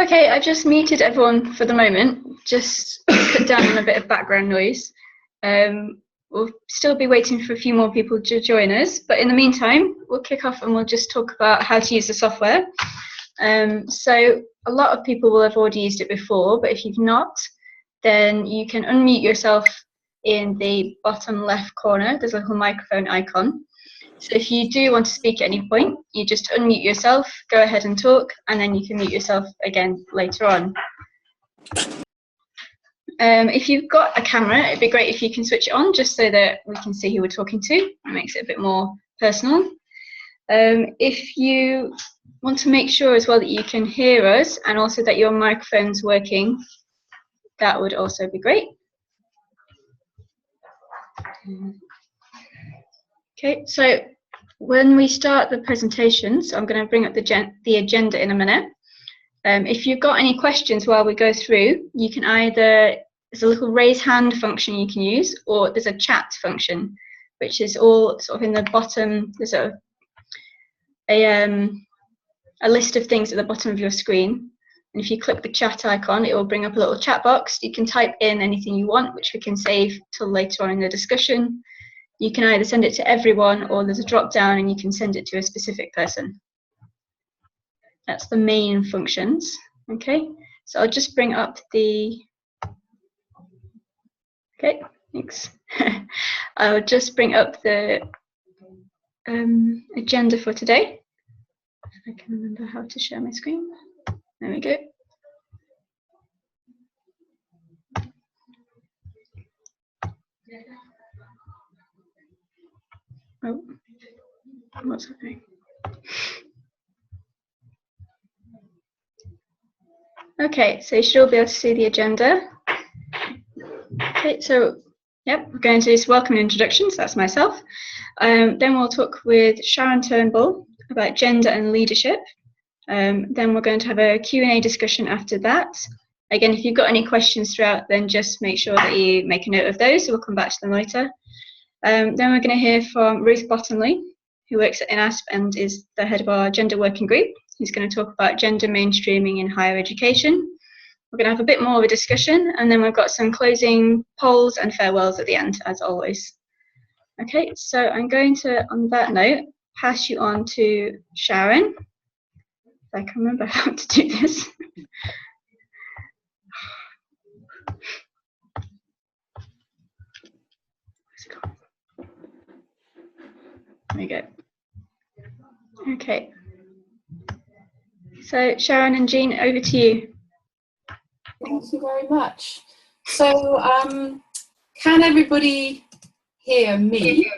Okay, I've just muted everyone for the moment, just put down a bit of background noise. We'll still be waiting for a few more people to join us, but in the meantime, we'll kick off and we'll just talk about how to use the software. So a lot of people will have already used it before, but if you've not, then you can unmute yourself in the bottom left corner. There's a little microphone icon. So if you do want to speak at any point, you just unmute yourself, go ahead and talk, and then you can mute yourself again later on. If you've got a camera, it'd be great if you can switch it on just so that we can see who we're talking to. It makes it a bit more personal. If you want to make sure as well that you can hear us and also that your microphone's working, that would also be great. Okay, so when we start the presentations, I'm going to bring up the agenda in a minute. If you've got any questions while we go through, you can either, there's a little raise hand function you can use, or there's a chat function, which is all sort of in the bottom. There's a list of things at the bottom of your screen. And if you click the chat icon, it will bring up a little chat box. You can type in anything you want, which we can save till later on in the discussion. You can either send it to everyone, or there's a drop down and you can send it to a specific person. That's the main functions. Okay, so I'll just bring up the, okay, thanks. I'll just bring up the agenda for today. If I can remember how to share my screen. There we go. Oh, what's happening? Okay, so you should all be able to see the agenda. Okay, so yep, we're going to do welcome and introductions. That's myself. Then we'll talk with Sharon Turnbull about gender and leadership. Then we're going to have a Q&A discussion after that. Again, if you've got any questions throughout, then just make sure that you make a note of those, so we'll come back to them later. Then we're going to hear from Ruth Bottomley, who works at INASP and is the head of our gender working group. He's going to talk about gender mainstreaming in higher education. We're going to have a bit more of a discussion, and then we've got some closing polls and farewells at the end, as always. Okay, so I'm going to, on that note, pass you on to Sharon. If I can remember how to do this. There we go. Okay. So Sharon and Jean, over to you. Thank you very much. So can everybody hear me?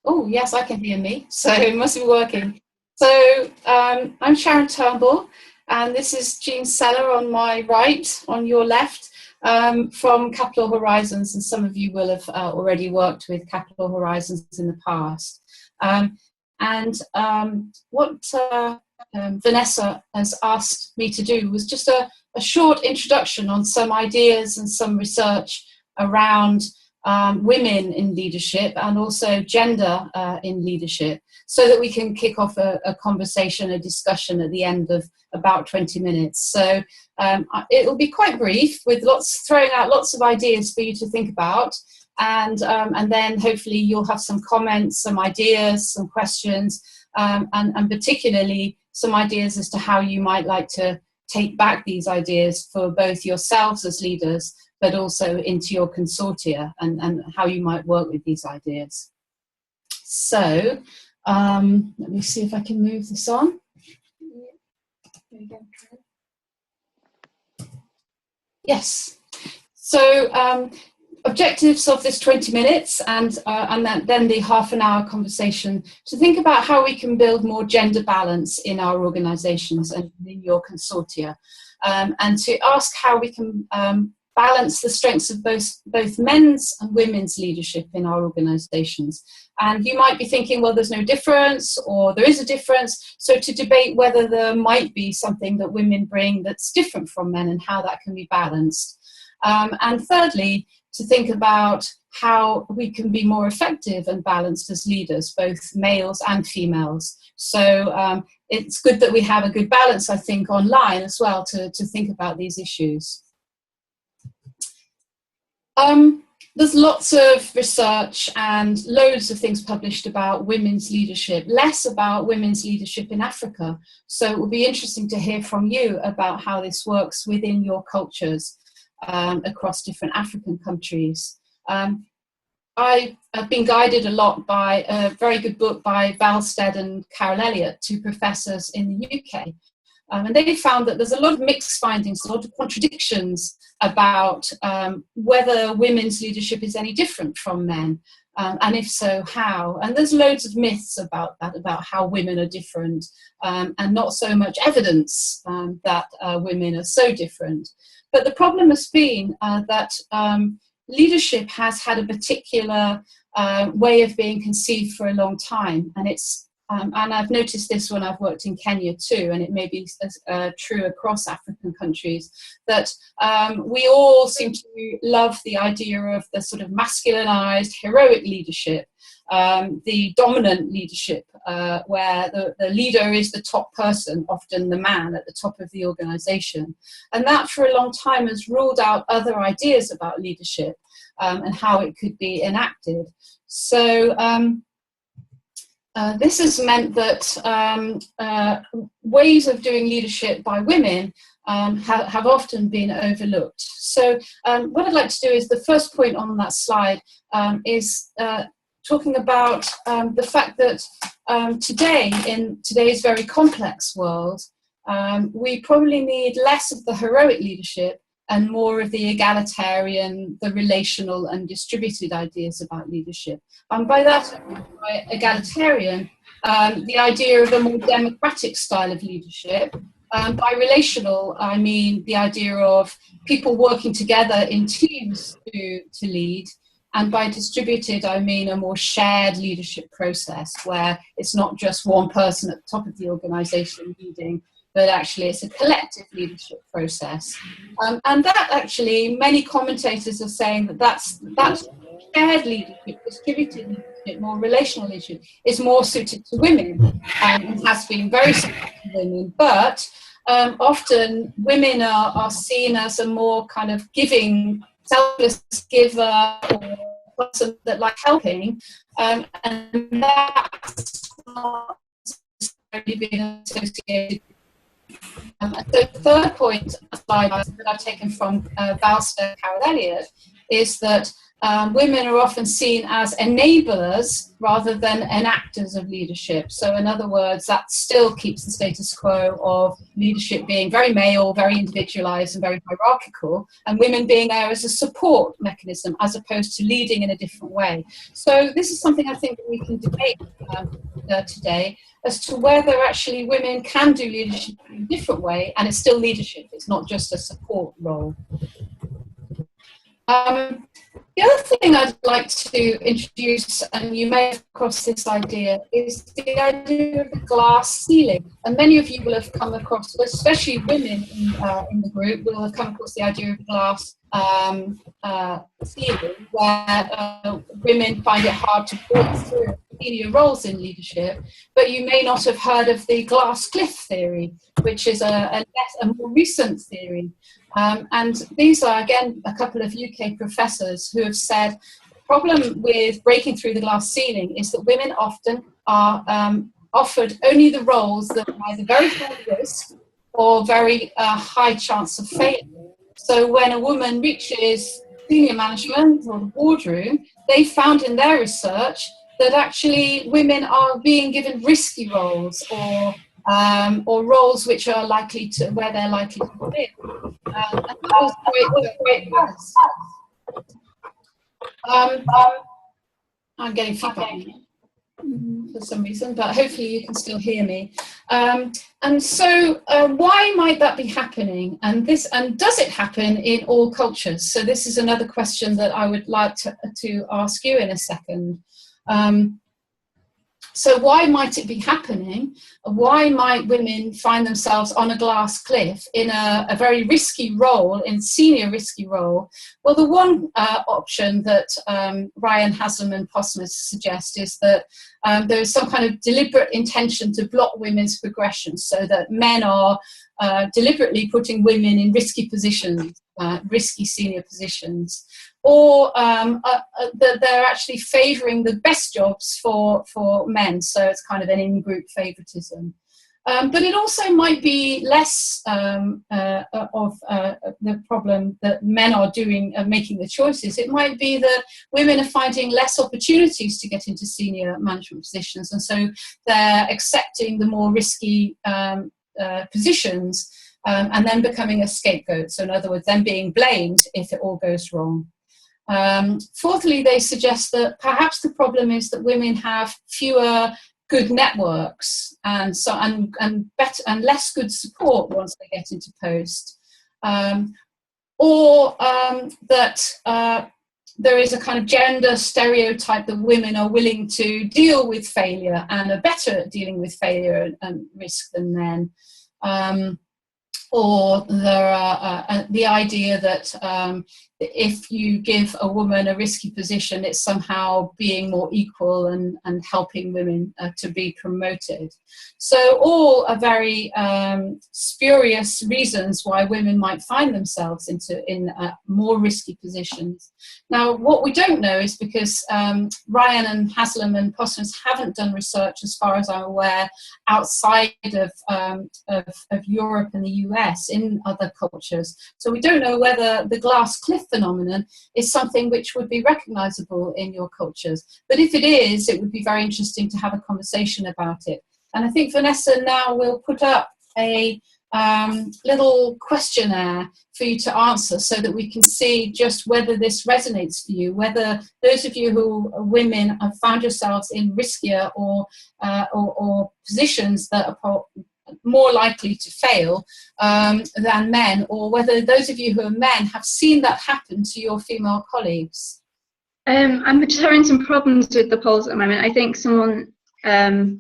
Oh, yes, I can hear me. So it must be working. So I'm Sharon Turnbull, and this is Jean Seller on my right, on your left, from Caplor Horizons, and some of you will have already worked with Caplor Horizons in the past. What Vanessa has asked me to do was just a short introduction on some ideas and some research around women in leadership and also gender in leadership, so that we can kick off a conversation, a discussion at the end of about 20 minutes. So it will be quite brief, with throwing out lots of ideas for you to think about, and then hopefully you'll have some comments, some ideas, some questions, and particularly some ideas as to how you might like to take back these ideas for both yourselves as leaders, but also into your consortia, and how you might work with these ideas. So let me see if I can move this on. Yes. So objectives of this 20 minutes and then the half-an-hour conversation, to think about how we can build more gender balance in our organisations and in your consortia, and to ask how we can balance the strengths of both men's and women's leadership in our organisations. And you might be thinking, well, there's no difference, or there is a difference. So to debate whether there might be something that women bring that's different from men and how that can be balanced. And thirdly, to think about how we can be more effective and balanced as leaders, both males and females. So it's good that we have a good balance, I think, online as well to think about these issues. There's lots of research and loads of things published about women's leadership, less about women's leadership in Africa. So it will be interesting to hear from you about how this works within your cultures across different African countries. I've been guided a lot by a very good book by Valstead and Carol Elliott, two professors in the UK. And they found that there's a lot of mixed findings, a lot of contradictions about whether women's leadership is any different from men, and if so, how. And there's loads of myths about that, about how women are different, and not so much evidence that women are so different. But the problem has been that leadership has had a particular way of being conceived for a long time, and it's and I've noticed this when I've worked in Kenya too, and it may be true across African countries, that we all seem to love the idea of the sort of masculinized, heroic leadership, the dominant leadership, where the leader is the top person, often the man at the top of the organization. And that for a long time has ruled out other ideas about leadership and how it could be enacted. So this has meant that ways of doing leadership by women have often been overlooked. So what I'd like to do is, the first point on that slide is talking about the fact that today, in today's very complex world, we probably need less of the heroic leadership and more of the egalitarian, the relational and distributed ideas about leadership. And by that, by egalitarian, the idea of a more democratic style of leadership. By relational, I mean the idea of people working together in teams to lead. And by distributed, I mean a more shared leadership process where it's not just one person at the top of the organization leading, but actually it's a collective leadership process. And that actually, many commentators are saying that that's shared leadership, distributed leadership, more relational leadership, is more suited to women, and has been very suited to women. But often women are seen as a more kind of giving, selfless giver, or person that like helping, and that's not necessarily been associated. So the third point slide that I've taken from Valstead and Carol Elliott is that women are often seen as enablers rather than enactors of leadership. So in other words, that still keeps the status quo of leadership being very male, very individualized and very hierarchical, and women being there as a support mechanism as opposed to leading in a different way. So this is something I think that we can debate today, as to whether actually women can do leadership in a different way and it's still leadership, it's not just a support role. The other thing I'd like to introduce, and you may have crossed this idea, is the idea of the glass ceiling. And many of you will have come across, especially women in the group, will have come across the idea of glass ceiling, where women find it hard to break through senior roles in leadership. But you may not have heard of the glass cliff theory, which is a more recent theory. And these are, again, a couple of UK professors who have said the problem with breaking through the glass ceiling is that women often are offered only the roles that are either very high risk or very high chance of failure. So when a woman reaches senior management or the boardroom, they found in their research that actually women are being given risky roles or roles which are likely to, where they're likely to win. And that was great. I'm getting feedback for some reason, but hopefully you can still hear me. And so why might that be happening? And does it happen in all cultures? So this is another question that I would like to ask you in a second. So why might it be happening? Why might women find themselves on a glass cliff in a very risky role, in senior risky role? Well, the one option that Ryan, Haslam and Postmus suggest is that there is some kind of deliberate intention to block women's progression, so that men are deliberately putting women in risky positions, risky senior positions, or that they're actually favouring the best jobs for men, so it's kind of an in-group favouritism. But it also might be less of the problem that men are doing, making the choices. It might be that women are finding less opportunities to get into senior management positions, and so they're accepting the more risky positions and then becoming a scapegoat. So in other words, then being blamed if it all goes wrong. Fourthly, they suggest that perhaps the problem is that women have fewer good networks and better and less good support once they get into post, or that there is a kind of gender stereotype that women are willing to deal with failure and are better at dealing with failure and risk than men. Or there are the idea that if you give a woman a risky position, it's somehow being more equal and helping women to be promoted. So all are very spurious reasons why women might find themselves in more risky positions. Now, what we don't know is because Ryan and Haslam and Postmus haven't done research, as far as I'm aware, outside of Europe and the US in other cultures. So we don't know whether the glass cliff phenomenon is something which would be recognizable in your cultures. But if it is, it would be very interesting to have a conversation about it. And I think Vanessa now will put up a little questionnaire for you to answer so that we can see just whether this resonates for you, whether those of you who are women have found yourselves in riskier or positions that are more likely to fail than men, or whether those of you who are men have seen that happen to your female colleagues. I'm just having some problems with the polls at the moment. I think someone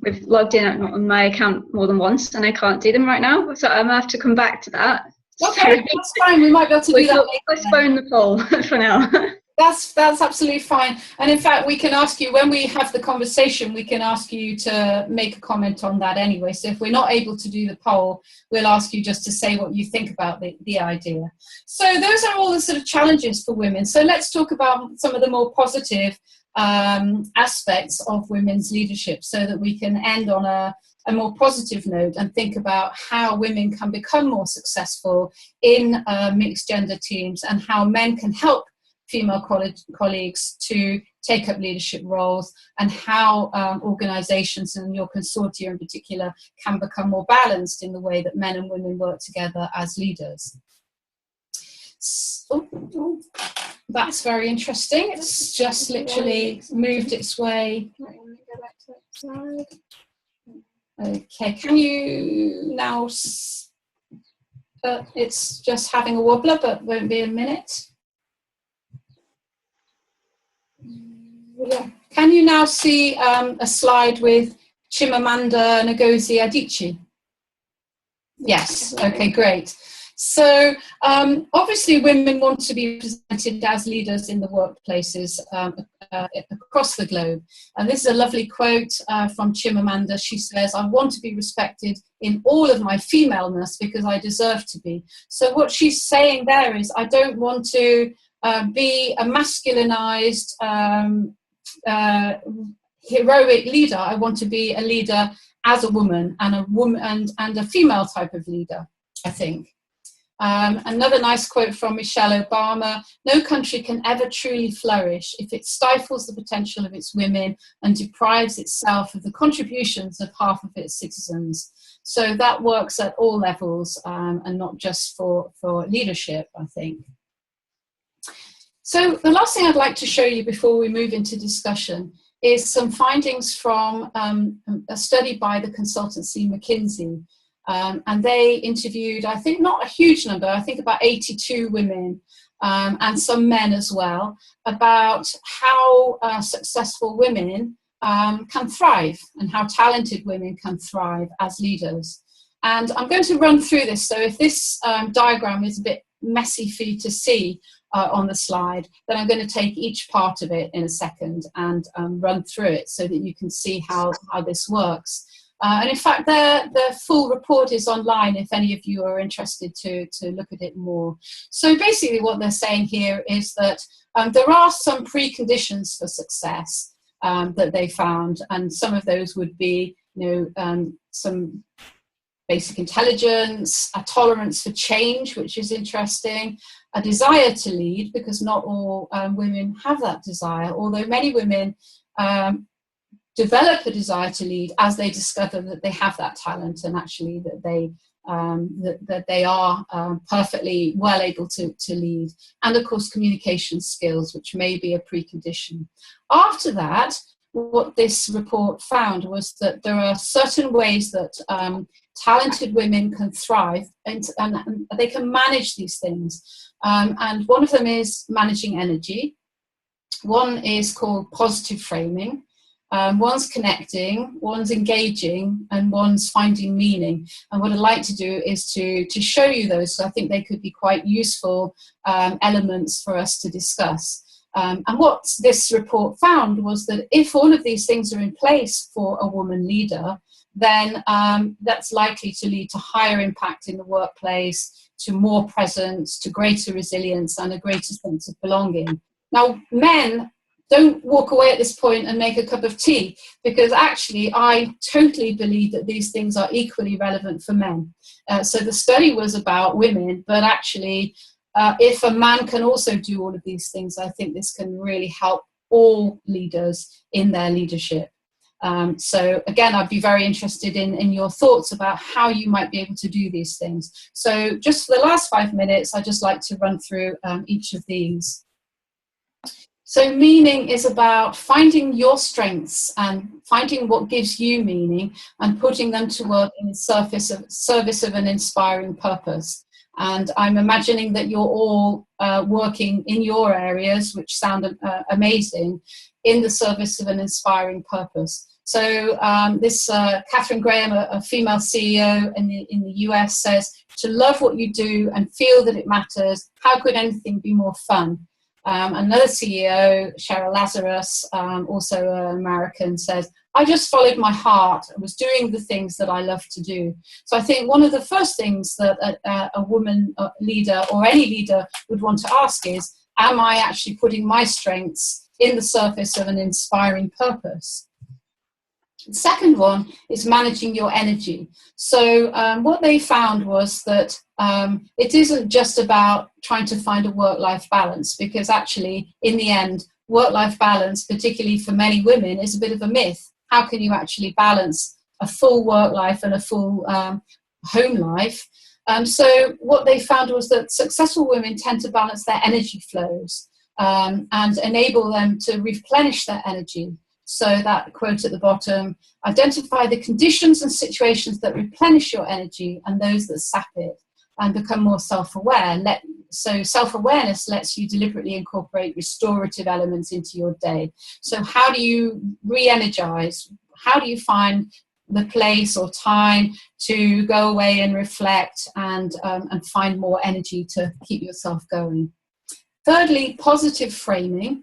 we've logged in on my account more than once and I can't do them right now, so I'm going to have to come back to that. Okay, that's fine. We might be able to do that later. Let's postpone the poll for now. That's absolutely fine. And in fact, we can ask you, when we have the conversation, we can ask you to make a comment on that anyway. So if we're not able to do the poll, we'll ask you just to say what you think about the idea. So those are all the sort of challenges for women. So let's talk about some of the more positive aspects of women's leadership, so that we can end on a more positive note and think about how women can become more successful in mixed gender teams, and how men can help female colleagues to take up leadership roles, and how organisations and your consortia in particular can become more balanced in the way that men and women work together as leaders. That's very interesting. It's just literally moved its way. Okay, can you now, it's just having a wobbler, but won't be a minute. Yeah. Can you now see a slide with Chimamanda Ngozi Adichie? Yes, okay, great. So obviously women want to be presented as leaders in the workplaces across the globe. And this is a lovely quote from Chimamanda. She says, "I want to be respected in all of my femaleness because I deserve to be." So what she's saying there is, I don't want to be a masculinized, heroic leader. I want to be a leader as a woman, and a female type of leader, I think. Another nice quote from Michelle Obama: "No country can ever truly flourish if it stifles the potential of its women and deprives itself of the contributions of half of its citizens." So that works at all levels, and not just for leadership, I think. So the last thing I'd like to show you before we move into discussion is some findings from a study by the consultancy McKinsey. And they interviewed, I think not a huge number, I think about 82 women and some men as well, about how successful women can thrive, and how talented women can thrive as leaders. And I'm going to run through this. So if this diagram is a bit messy for you to see on the slide, then I'm going to take each part of it in a second and run through it so that you can see how this works. And in fact, the full report is online if any of you are interested to look at it more. So basically what they're saying here is that there are some preconditions for success that they found, and some of those would be, some basic intelligence, a tolerance for change, which is interesting, a desire to lead, because not all women have that desire, although many women develop a desire to lead as they discover that they have that talent, and actually that they are perfectly well able to lead. And of course, communication skills, which may be a precondition. After that, what this report found was that there are certain ways that talented women can thrive, and they can manage these things. And one of them is managing energy. One is called positive framing. One's connecting, one's engaging, and one's finding meaning. And what I'd like to do is to show you those. So I think they could be quite useful elements for us to discuss. And what this report found was that if all of these things are in place for a woman leader, then that's likely to lead to higher impact in the workplace, to more presence, to greater resilience, and a greater sense of belonging. Now, men, don't walk away at this point and make a cup of tea, because actually I totally believe that these things are equally relevant for men. So the study was about women, but actually if a man can also do all of these things, I think this can really help all leaders in their leadership. So again, I'd be very interested in your thoughts about how you might be able to do these things. So just for the last 5 minutes, I'd just like to run through each of these. So meaning is about finding your strengths and finding what gives you meaning and putting them to work in the service of an inspiring purpose. And I'm imagining that you're all working in your areas, which sound amazing, in the service of an inspiring purpose. So this Catherine Graham, a female CEO in the US, says, to love what you do and feel that it matters, how could anything be more fun? Another CEO, Cheryl Lazarus, also an American, says, I just followed my heart and was doing the things that I love to do. So I think one of the first things that a woman leader or any leader would want to ask is, am I actually putting my strengths in the service of an inspiring purpose? The second one is managing your energy. So what they found was that it isn't just about trying to find a work-life balance, because actually, in the end, work-life balance, particularly for many women, is a bit of a myth. How can you actually balance a full work life and a full home life? So what they found was that successful women tend to balance their energy flows and enable them to replenish their energy. So that quote at the bottom, identify the conditions and situations that replenish your energy and those that sap it, and become more self-aware. So self-awareness lets you deliberately incorporate restorative elements into your day. So how do you re-energize? How do you find the place or time to go away and reflect and find more energy to keep yourself going? Thirdly, positive framing.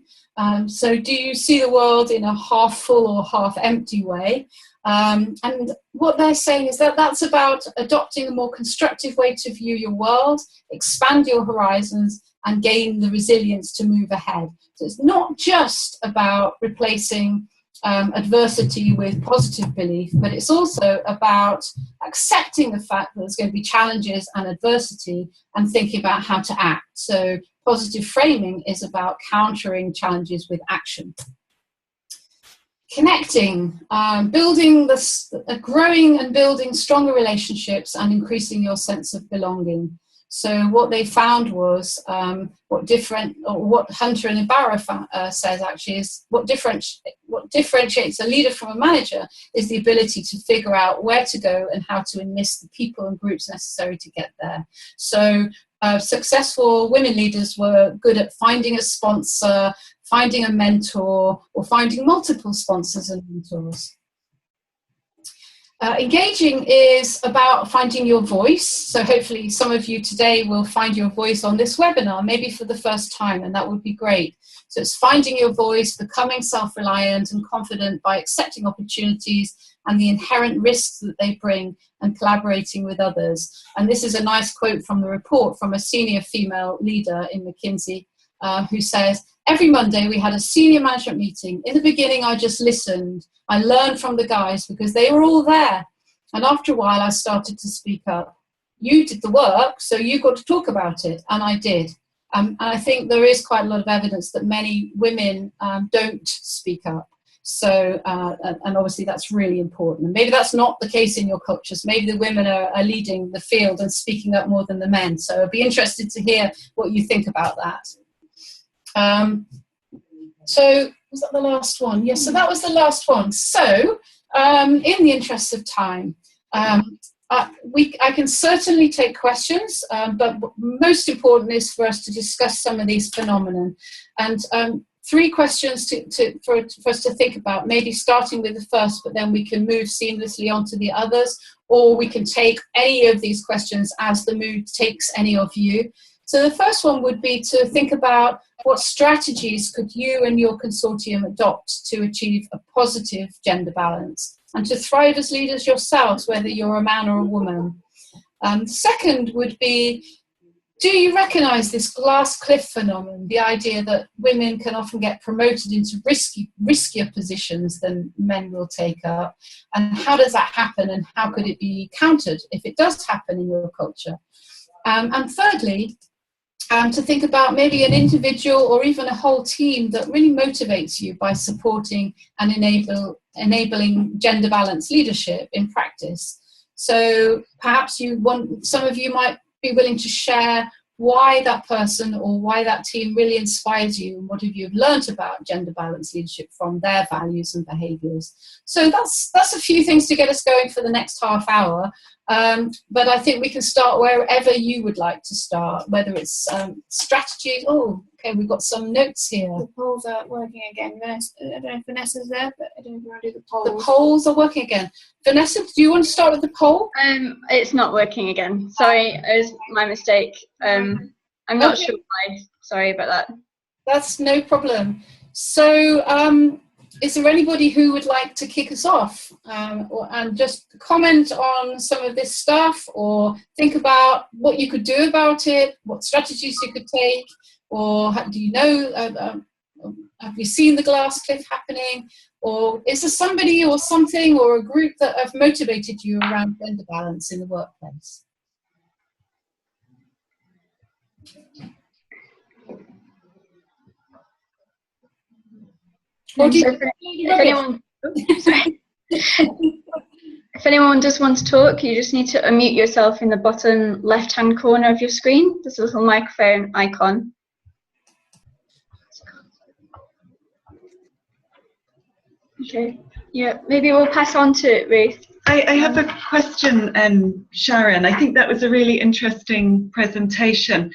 So do you see the world in a half full or half empty way? And what they're saying is that that's about adopting a more constructive way to view your world, expand your horizons, and gain the resilience to move ahead. So it's not just about replacing adversity with positive belief, but it's also about accepting the fact that there's going to be challenges and adversity and thinking about how to act. So positive framing is about countering challenges with action. Connecting, growing and building stronger relationships and increasing your sense of belonging. So what they found was what Hunter and Ibarra says actually is what differentiates a leader from a manager is the ability to figure out where to go and how to enlist the people and groups necessary to get there. So successful women leaders were good at finding a sponsor, finding a mentor, or finding multiple sponsors and mentors. Engaging is about finding your voice. So hopefully some of you today will find your voice on this webinar, maybe for the first time, and that would be great. So it's finding your voice, becoming self-reliant and confident by accepting opportunities and the inherent risks that they bring, and collaborating with others. And this is a nice quote from the report from a senior female leader in McKinsey, who says, "Every Monday we had a senior management meeting. In the beginning I just listened. I learned from the guys because they were all there. And after a while I started to speak up. You did the work, so you got to talk about it." And I did. And I think there is quite a lot of evidence that many women don't speak up. So, and obviously that's really important. And maybe that's not the case in your cultures. Maybe the women are leading the field and speaking up more than the men. So I'd be interested to hear what you think about that. So was that the last one? Yes, so that was the last one. So in the interest of time, I can certainly take questions, but most important is for us to discuss some of these phenomena. And 3 questions for us to think about, maybe starting with the first, but then we can move seamlessly on to the others, or we can take any of these questions as the mood takes any of you. So the first one would be to think about what strategies could you and your consortium adopt to achieve a positive gender balance and to thrive as leaders yourselves, whether you're a man or a woman. Second would be, do you recognise this glass cliff phenomenon, the idea that women can often get promoted into riskier positions than men will take up? And how does that happen, and how could it be countered if it does happen in your culture? And thirdly, to think about maybe an individual or even a whole team that really motivates you by supporting and enabling gender balanced leadership in practice. So perhaps some of you might be willing to share why that person or why that team really inspires you, and what have you learned about gender balanced leadership from their values and behaviours. So that's a few things to get us going for the next half hour. But I think we can start wherever you would like to start, whether it's strategies. Oh, okay, we've got some notes here. The polls are working again. I don't know if Vanessa's there, but I don't know if you want to do the polls. The polls are working again. Vanessa, do you want to start with the poll? It's not working again. Sorry, it was my mistake. I'm not sure why. Sorry about that. That's no problem. So, is there anybody who would like to kick us off and just comment on some of this stuff, or think about what you could do about it, what strategies you could take, or do you know, have you seen the glass cliff happening, or is there somebody or something or a group that have motivated you around gender balance in the workplace? Or do you, if anyone does want to talk, you just need to unmute yourself in the bottom left-hand corner of your screen. There's a little microphone icon. Okay, yeah, maybe we'll pass on to Ruth. I have a question, Sharon. I think that was a really interesting presentation.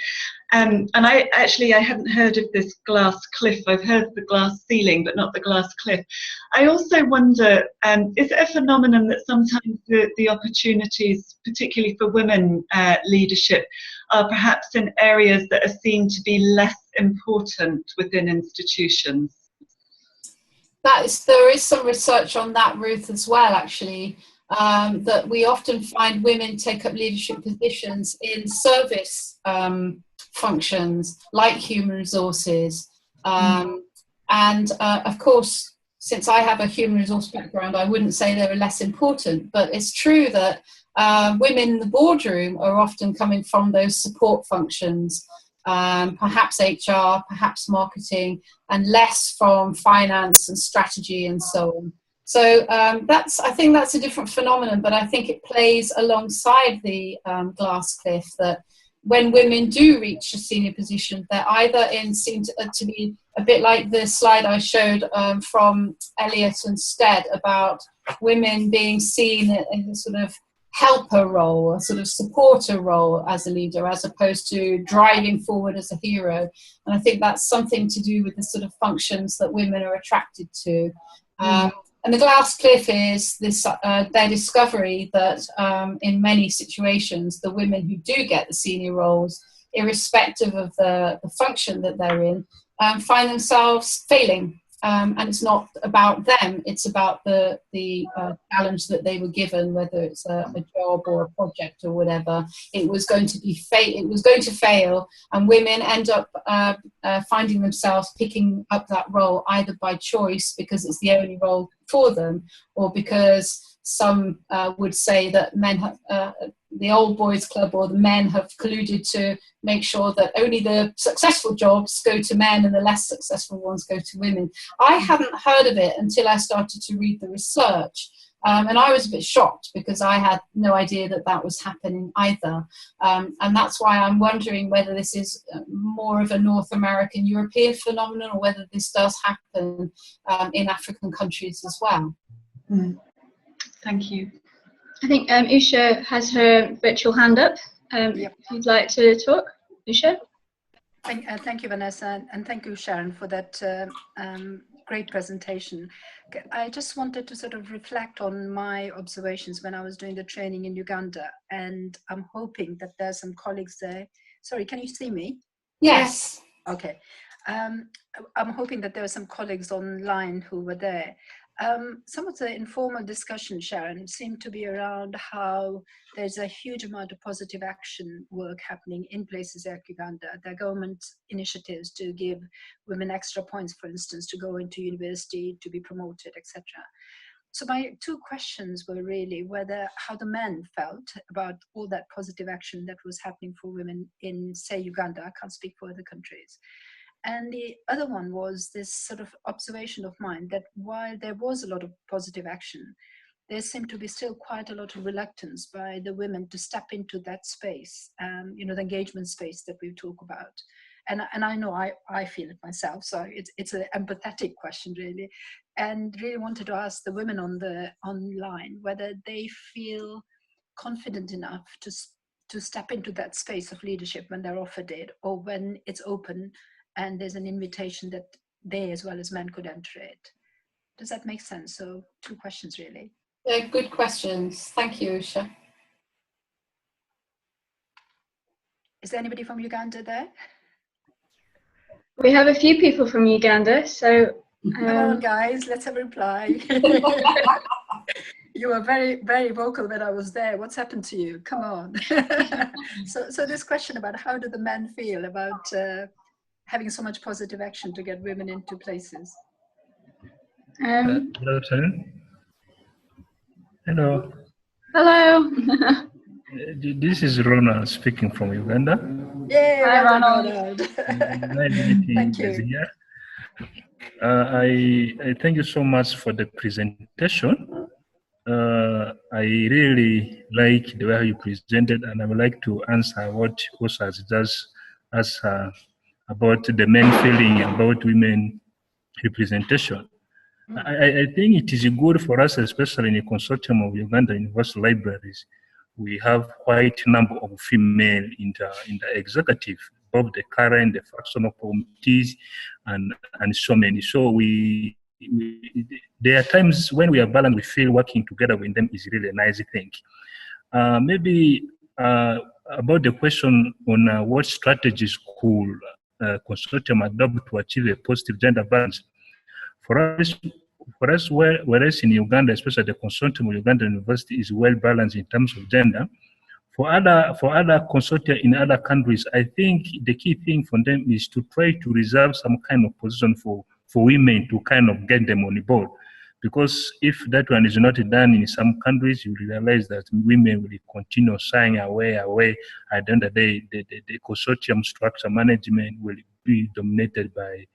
And I hadn't heard of this glass cliff. I've heard of the glass ceiling, but not the glass cliff. I also wonder, is it a phenomenon that sometimes the opportunities, particularly for women leadership, are perhaps in areas that are seen to be less important within institutions? There is some research on that, Ruth, as well, actually, that we often find women take up leadership positions in service functions like human resources. And of course, since I have a human resource background, I wouldn't say they were less important, but it's true that women in the boardroom are often coming from those support functions, perhaps HR, perhaps marketing, and less from finance and strategy and so on. So I think that's a different phenomenon, but I think it plays alongside the glass cliff, that when women do reach a senior position, they're either seem to be a bit like the slide I showed from Elliot and Stead about women being seen in sort of helper role, a sort of supporter role as a leader, as opposed to driving forward as a hero. And I think that's something to do with the sort of functions that women are attracted to. And the glass cliff is this their discovery that in many situations, the women who do get the senior roles, irrespective of the function that they're in, find themselves failing. And it's not about them, it's about the challenge that they were given, whether it's a job or a project or whatever. It was going to fail, and women end up finding themselves picking up that role either by choice because it's the only role for them, or because some would say that men have, the old boys club or the men have colluded to make sure that only the successful jobs go to men and the less successful ones go to women. I hadn't heard of it until I started to read the research. And I was a bit shocked because I had no idea that that was happening either. And that's why I'm wondering whether this is more of a North American, European phenomenon, or whether this does happen in African countries as well. Thank you. I think Usha has her virtual hand up. If you'd like to talk, Usha. Thank you, Vanessa, and thank you, Sharon, for that great presentation. I just wanted to sort of reflect on my observations when I was doing the training in Uganda, and I'm hoping that there's some colleagues there. Sorry, can you see me? Yes. Okay. I'm hoping that there were some colleagues online who were there. Some of the informal discussion, Sharon, seemed to be around how there's a huge amount of positive action work happening in places like Uganda. There are government initiatives to give women extra points, for instance, to go into university, to be promoted, etc. So my two questions were really how the men felt about all that positive action that was happening for women in, say, Uganda. I can't speak for other countries. And the other one was this sort of observation of mine that while there was a lot of positive action, there seemed to be still quite a lot of reluctance by the women to step into that space, the engagement space that we talk about. And I know I feel it myself, so it's an empathetic question really, and really wanted to ask the women online whether they feel confident enough to step into that space of leadership when they're offered it, or when it's open and there's an invitation that they as well as men could enter it. Does that make sense? So two questions really. Yeah, good questions. Thank you, Usha. Is there anybody from Uganda there? We have a few people from Uganda, so come on guys, let's have a reply. You were very, very vocal when I was there. What's happened to you? Come on. So this question about how do the men feel about having so much positive action to get women into places? Good afternoon. Hello. Hello. This is Rona speaking from Uganda. Yay, hi, Ronald. Thank you. I thank you so much for the presentation. I really like the way you presented, and I would like to answer what Osas does as about the men feeling about women representation. I think it is good for us, especially in the consortium of Uganda University Libraries. We have quite a number of female in the executive, both the current, the fractional committees, and so many. So there are times when we are balanced, we feel working together with them is really a nice thing. Maybe about the question on what strategies could consortium adopt to achieve a positive gender balance. For us, whereas in Uganda, especially the consortium of Uganda University is well balanced in terms of gender. For other consortia in other countries, I think the key thing for them is to try to reserve some kind of position for women to kind of get them on the board. Because if that one is not done in some countries, you realize that women will continue shying away. At the end of the day, the consortium structure management will be dominated by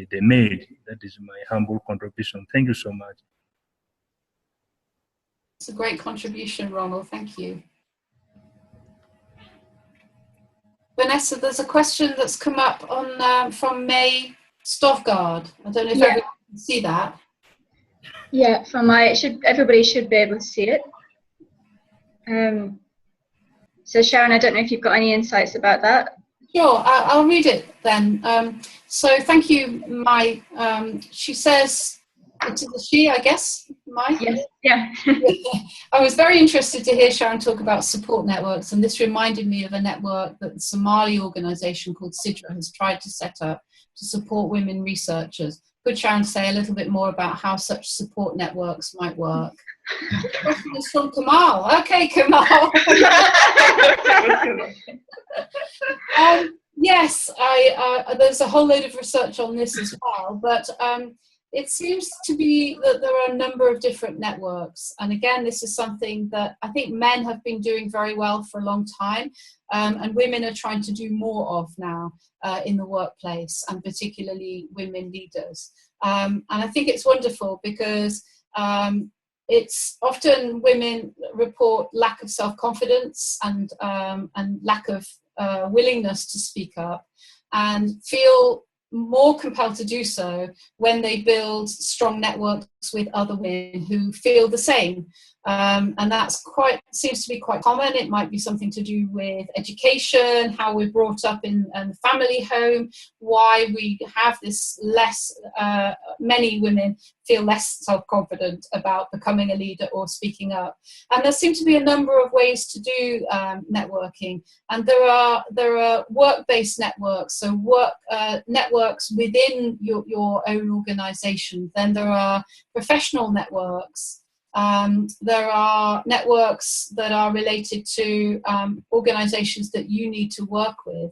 the male. That is my humble contribution. Thank you so much. It's a great contribution, Ronald. Thank you. Vanessa, there's a question that's come up on from May Stovgard. I don't know if everyone can see that. Yeah, everybody should be able to see it. So Sharon, I don't know if you've got any insights about that. Sure, I'll read it then. So thank you, Mai. She says, it's a she, I guess, Mai? Yes, yeah. I was very interested to hear Sharon talk about support networks, and this reminded me of a network that the Somali organisation called SIDRA has tried to set up to support women researchers. Could Sharon say a little bit more about how such support networks might work? The question is from Kamal. Okay, Kamal. Yes, there's a whole load of research on this as well, but it seems to be that there are a number of different networks. And again, this is something that I think men have been doing very well for a long time, and women are trying to do more of now in the workplace, and particularly women leaders. And I think it's wonderful because it's often women report lack of self-confidence and lack of willingness to speak up, and feel more compelled to do so when they build strong networks with other women who feel the same. And that's seems to be quite common. It might be something to do with education, how we're brought up in the family home, why we have this many women feel less self-confident about becoming a leader or speaking up. And there seem to be a number of ways to do networking. And there are work-based networks, so networks within your own organisation. Then there are professional networks. There are networks that are related to organisations that you need to work with.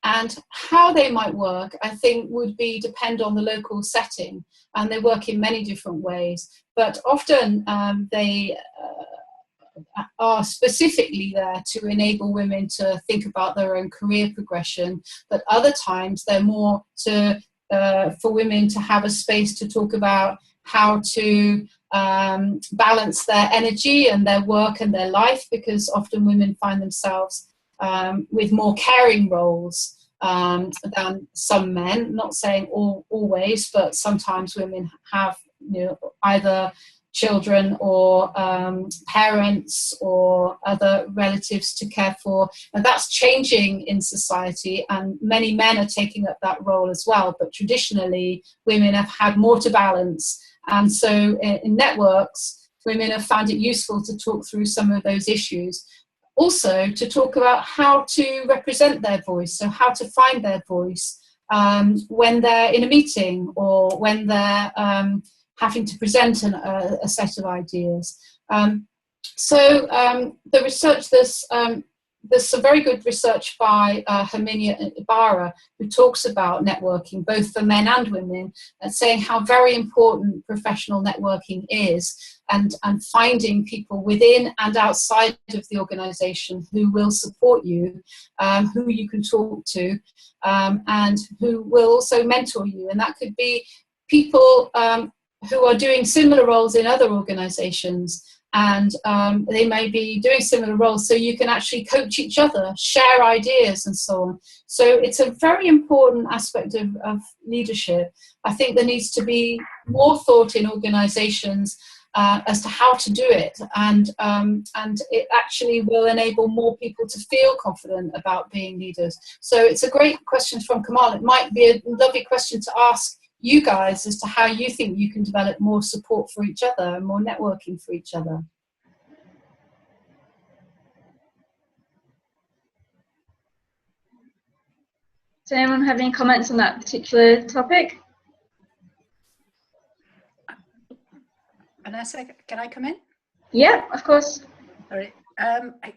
And how they might work, I think, would depend on the local setting, and they work in many different ways. But often they are specifically there to enable women to think about their own career progression. But other times they're more for women to have a space to talk about how to balance their energy and their work and their life, because often women find themselves with more caring roles than some men. Not saying always, but sometimes women have, either children or parents or other relatives to care for, and that's changing in society, and many men are taking up that role as well. But traditionally, women have had more to balance, and so in networks, women have found it useful to talk through some of those issues. Also, to talk about how to represent their voice, so how to find their voice when they're in a meeting or when they're having to present a set of ideas. The research, there's some very good research by Herminia Ibarra, who talks about networking, both for men and women, and saying how very important professional networking is, and finding people within and outside of the organisation who will support you, who you can talk to, and who will also mentor you. And that could be people who are doing similar roles in other organisations, and they may be doing similar roles, so you can actually coach each other, share ideas and so on. So it's a very important aspect of leadership. I think there needs to be more thought in organisations as to how to do it, and it actually will enable more people to feel confident about being leaders. So it's a great question from Kamal. It might be a lovely question to ask you guys as to how you think you can develop more support for each other and more networking for each other. Does anyone have any comments on that particular topic? Vanessa, can I come in? Yeah, of course. All right.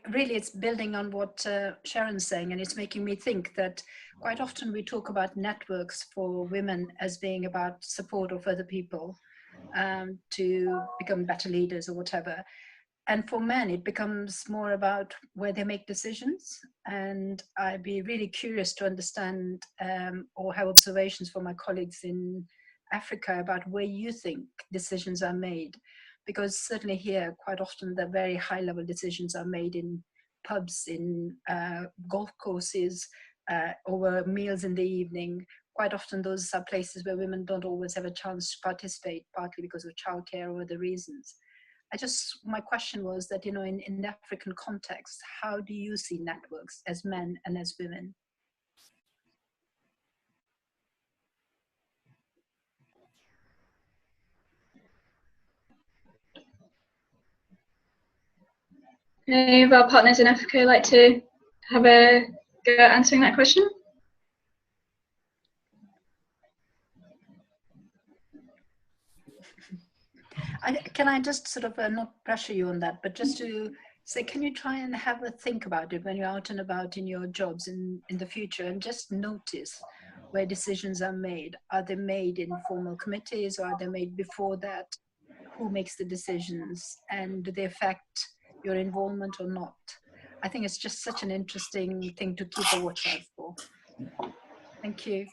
Really, it's building on what Sharon's saying, and it's making me think that quite often we talk about networks for women as being about support of other people to become better leaders or whatever. And for men, it becomes more about where they make decisions. And I'd be really curious to understand or have observations from my colleagues in Africa about where you think decisions are made. Because certainly here, quite often the very high level decisions are made in pubs, in golf courses, over meals in the evening. Quite often those are places where women don't always have a chance to participate, partly because of childcare or other reasons. my question was that, in the African context, how do you see networks as men and as women? Any of our partners in Africa like to have a go at answering that question? Can I just sort of not pressure you on that, but just to say, can you try and have a think about it when you're out and about in your jobs in the future, and just notice where decisions are made? Are they made in formal committees, or are they made before that? Who makes the decisions, and do they affect your involvement or not? I think it's just such an interesting thing to keep a watch out for. Thank you.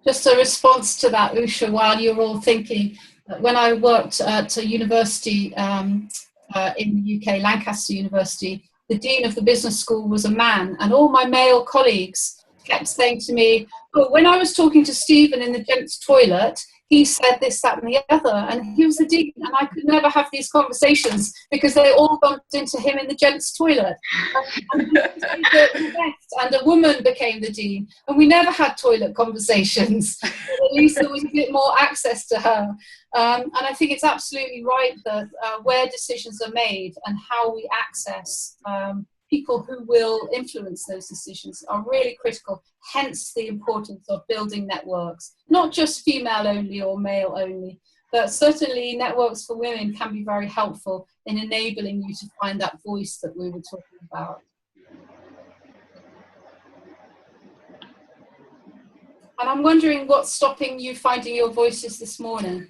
Just a response to that, Usha, while you're all thinking, when I worked at a university in the UK, Lancaster University, the dean of the business school was a man, and all my male colleagues kept saying to me, oh, when I was talking to Stephen in the gents' toilet, he said this, that, and the other, and he was the dean, and I could never have these conversations because they all bumped into him in the gents' toilet. And a woman became the dean, and we never had toilet conversations. At least there was a bit more access to her. And I think it's absolutely right that where decisions are made and how we access people who will influence those decisions are really critical, hence the importance of building networks, not just female only or male only, but certainly networks for women can be very helpful in enabling you to find that voice that we were talking about. And I'm wondering what's stopping you finding your voices this morning?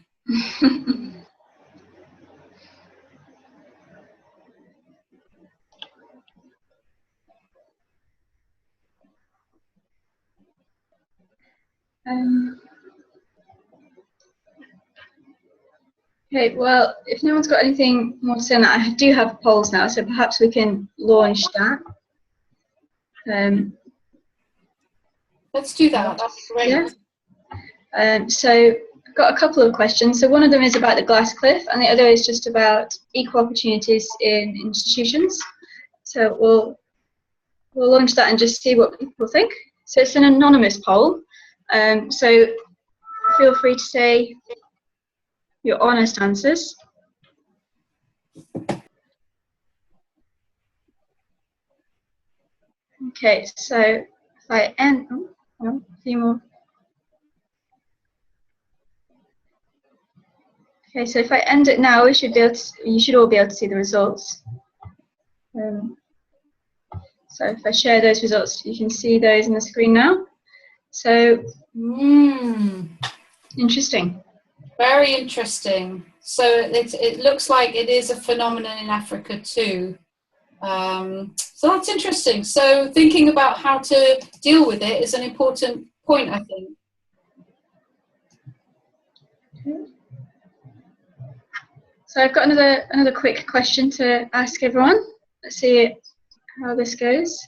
Okay, well, if no one's got anything more to say on that, I do have polls now, so perhaps we can launch that. Let's do that. That's great. Yeah. So I've got a couple of questions. So one of them is about the glass cliff, and the other is just about equal opportunities in institutions. So we'll launch that and just see what people think. So it's an anonymous poll. So feel free to say your honest answers. Okay, so if I end, a few more. Okay, so if I end it now, you should all be able to see the results. So if I share those results, you can see those on the screen now. So, interesting. Very interesting. So it looks like it is a phenomenon in Africa too. So that's interesting. So thinking about how to deal with it is an important point, I think. So I've got another quick question to ask everyone. Let's see how this goes.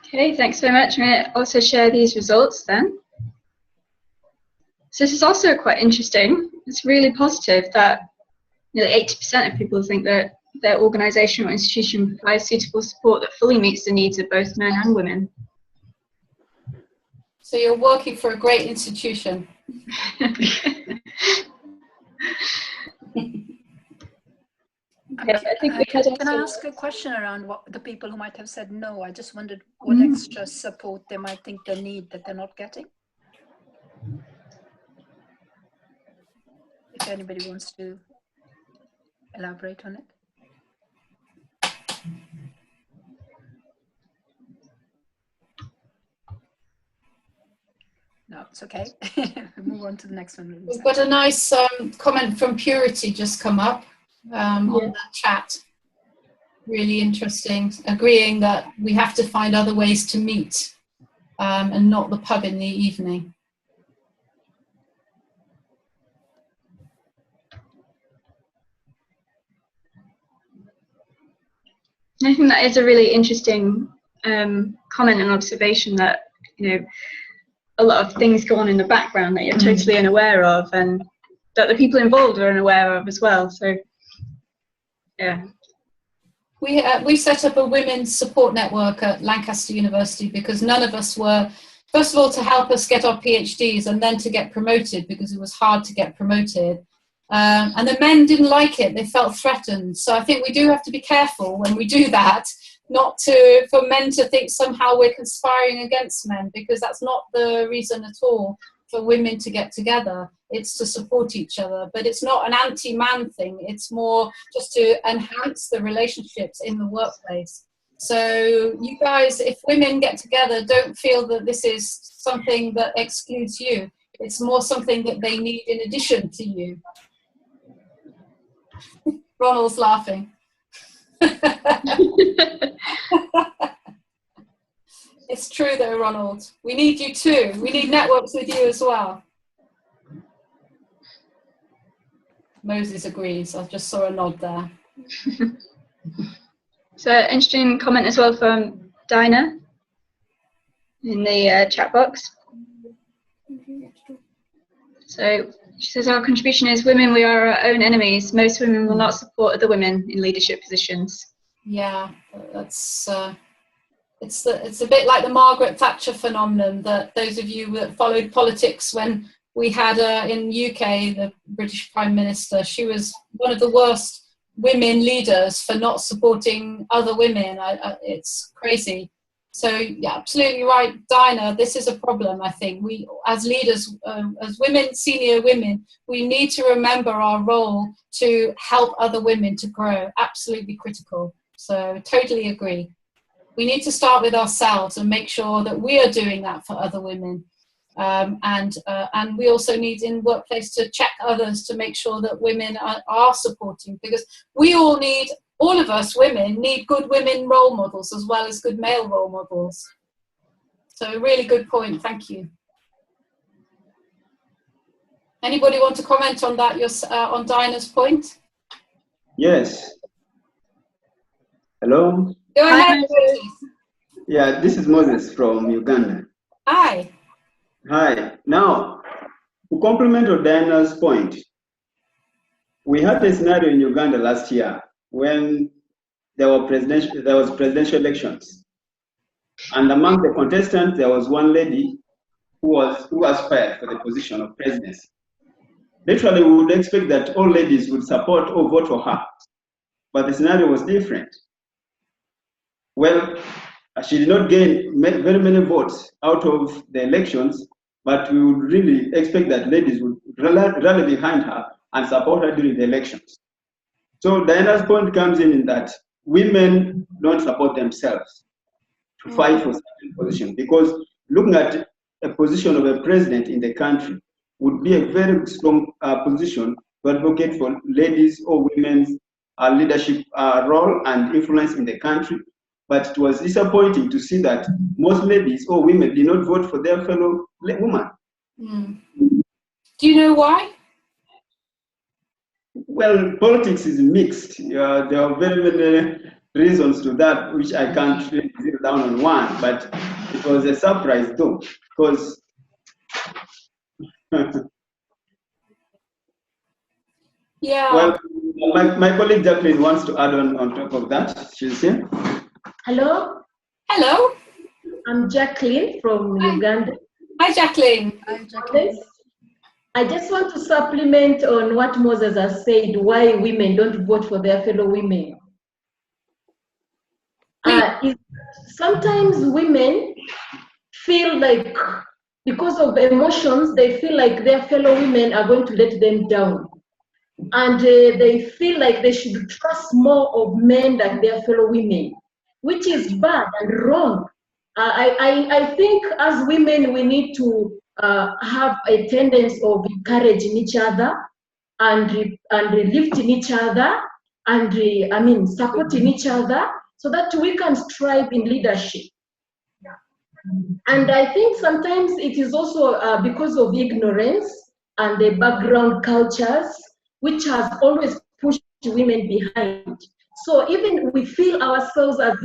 Okay, thanks so much. I'm going to also share these results then. So this is also quite interesting. It's really positive that 80% of people think that their organisation or institution provides suitable support that fully meets the needs of both men and women. So you're working for a great institution. Okay, I think can I ask a question around what the people who might have said no? I just wondered what extra support they might think they need that they're not getting. If anybody wants to elaborate on it. No, it's okay. We'll move on to the next one. We've got a nice comment from Purity just come up on the chat. Really interesting. Agreeing that we have to find other ways to meet and not the pub in the evening. I think that is a really interesting comment and observation that, a lot of things go on in the background that you're totally unaware of, and that the people involved are unaware of as well. So, yeah. We set up a women's support network at Lancaster University because none of us were, first of all, to help us get our PhDs and then to get promoted because it was hard to get promoted. And the men didn't like it. They felt threatened. So I think we do have to be careful when we do that, not for men to think somehow we're conspiring against men, because that's not the reason at all for women to get together. It's to support each other, but it's not an anti-man thing. It's more just to enhance the relationships in the workplace. So you guys, if women get together, don't feel that this is something that excludes you. It's more something that they need in addition to you. Ronald's laughing. It's true though, Ronald. We need you too. We need networks with you as well. Moses agrees. I just saw a nod there. So interesting comment as well from Dinah in the chat box. So she says, our contribution is women, we are our own enemies. Most women will not support other women in leadership positions. Yeah, that's it's a bit like the Margaret Thatcher phenomenon, that those of you that followed politics when we had in UK, the British Prime Minister, she was one of the worst women leaders for not supporting other women. It's crazy. So yeah, absolutely right, Dinah. This is a problem. I think we, as leaders, as women, senior women, we need to remember our role to help other women to grow. Absolutely critical. So totally agree. We need to start with ourselves and make sure that we are doing that for other women. And we also need in workplace to check others to make sure that women are supporting, because we all need, all of us women need good women role models as well as good male role models. So a really good point, thank you. Anybody want to comment on that, on Dinah's point? Yes. Hello? Go ahead, Moses. Yeah, this is Moses from Uganda. Hi. Hi. Now, to complement on Diana's point, we had a scenario in Uganda last year when there was presidential elections, and among the contestants there was one lady who aspired for the position of presidency. Literally, we would expect that all ladies would support or vote for her, but the scenario was different. Well, she did not gain very many votes out of the elections, but we would really expect that ladies would rally behind her and support her during the elections. So Diana's point comes in that women don't support themselves to fight for certain positions, because looking at a position of a president in the country would be a very strong position to advocate for ladies or women's leadership role and influence in the country. But it was disappointing to see that most ladies or women did not vote for their fellow women. Mm. Do you know why? Well, politics is mixed. There are very many reasons to that, which I can't really zero down on one, but it was a surprise though, because yeah. Well, my colleague Jacqueline wants to add on top of that. She's here. Hello. Hello. I'm Jacqueline from Uganda. Hi, Jacqueline. Hi, Jacqueline. I just want to supplement on what Moses has said, why women don't vote for their fellow women. Sometimes women feel like, because of emotions, they feel like their fellow women are going to let them down. And they feel like they should trust more of men than their fellow women, which is bad and wrong. I think as women, we need to have a tendency of encouraging each other and lifting each other and supporting each other so that we can strive in leadership. And I think sometimes it is also because of ignorance and the background cultures, which has always pushed women behind. So even we feel ourselves as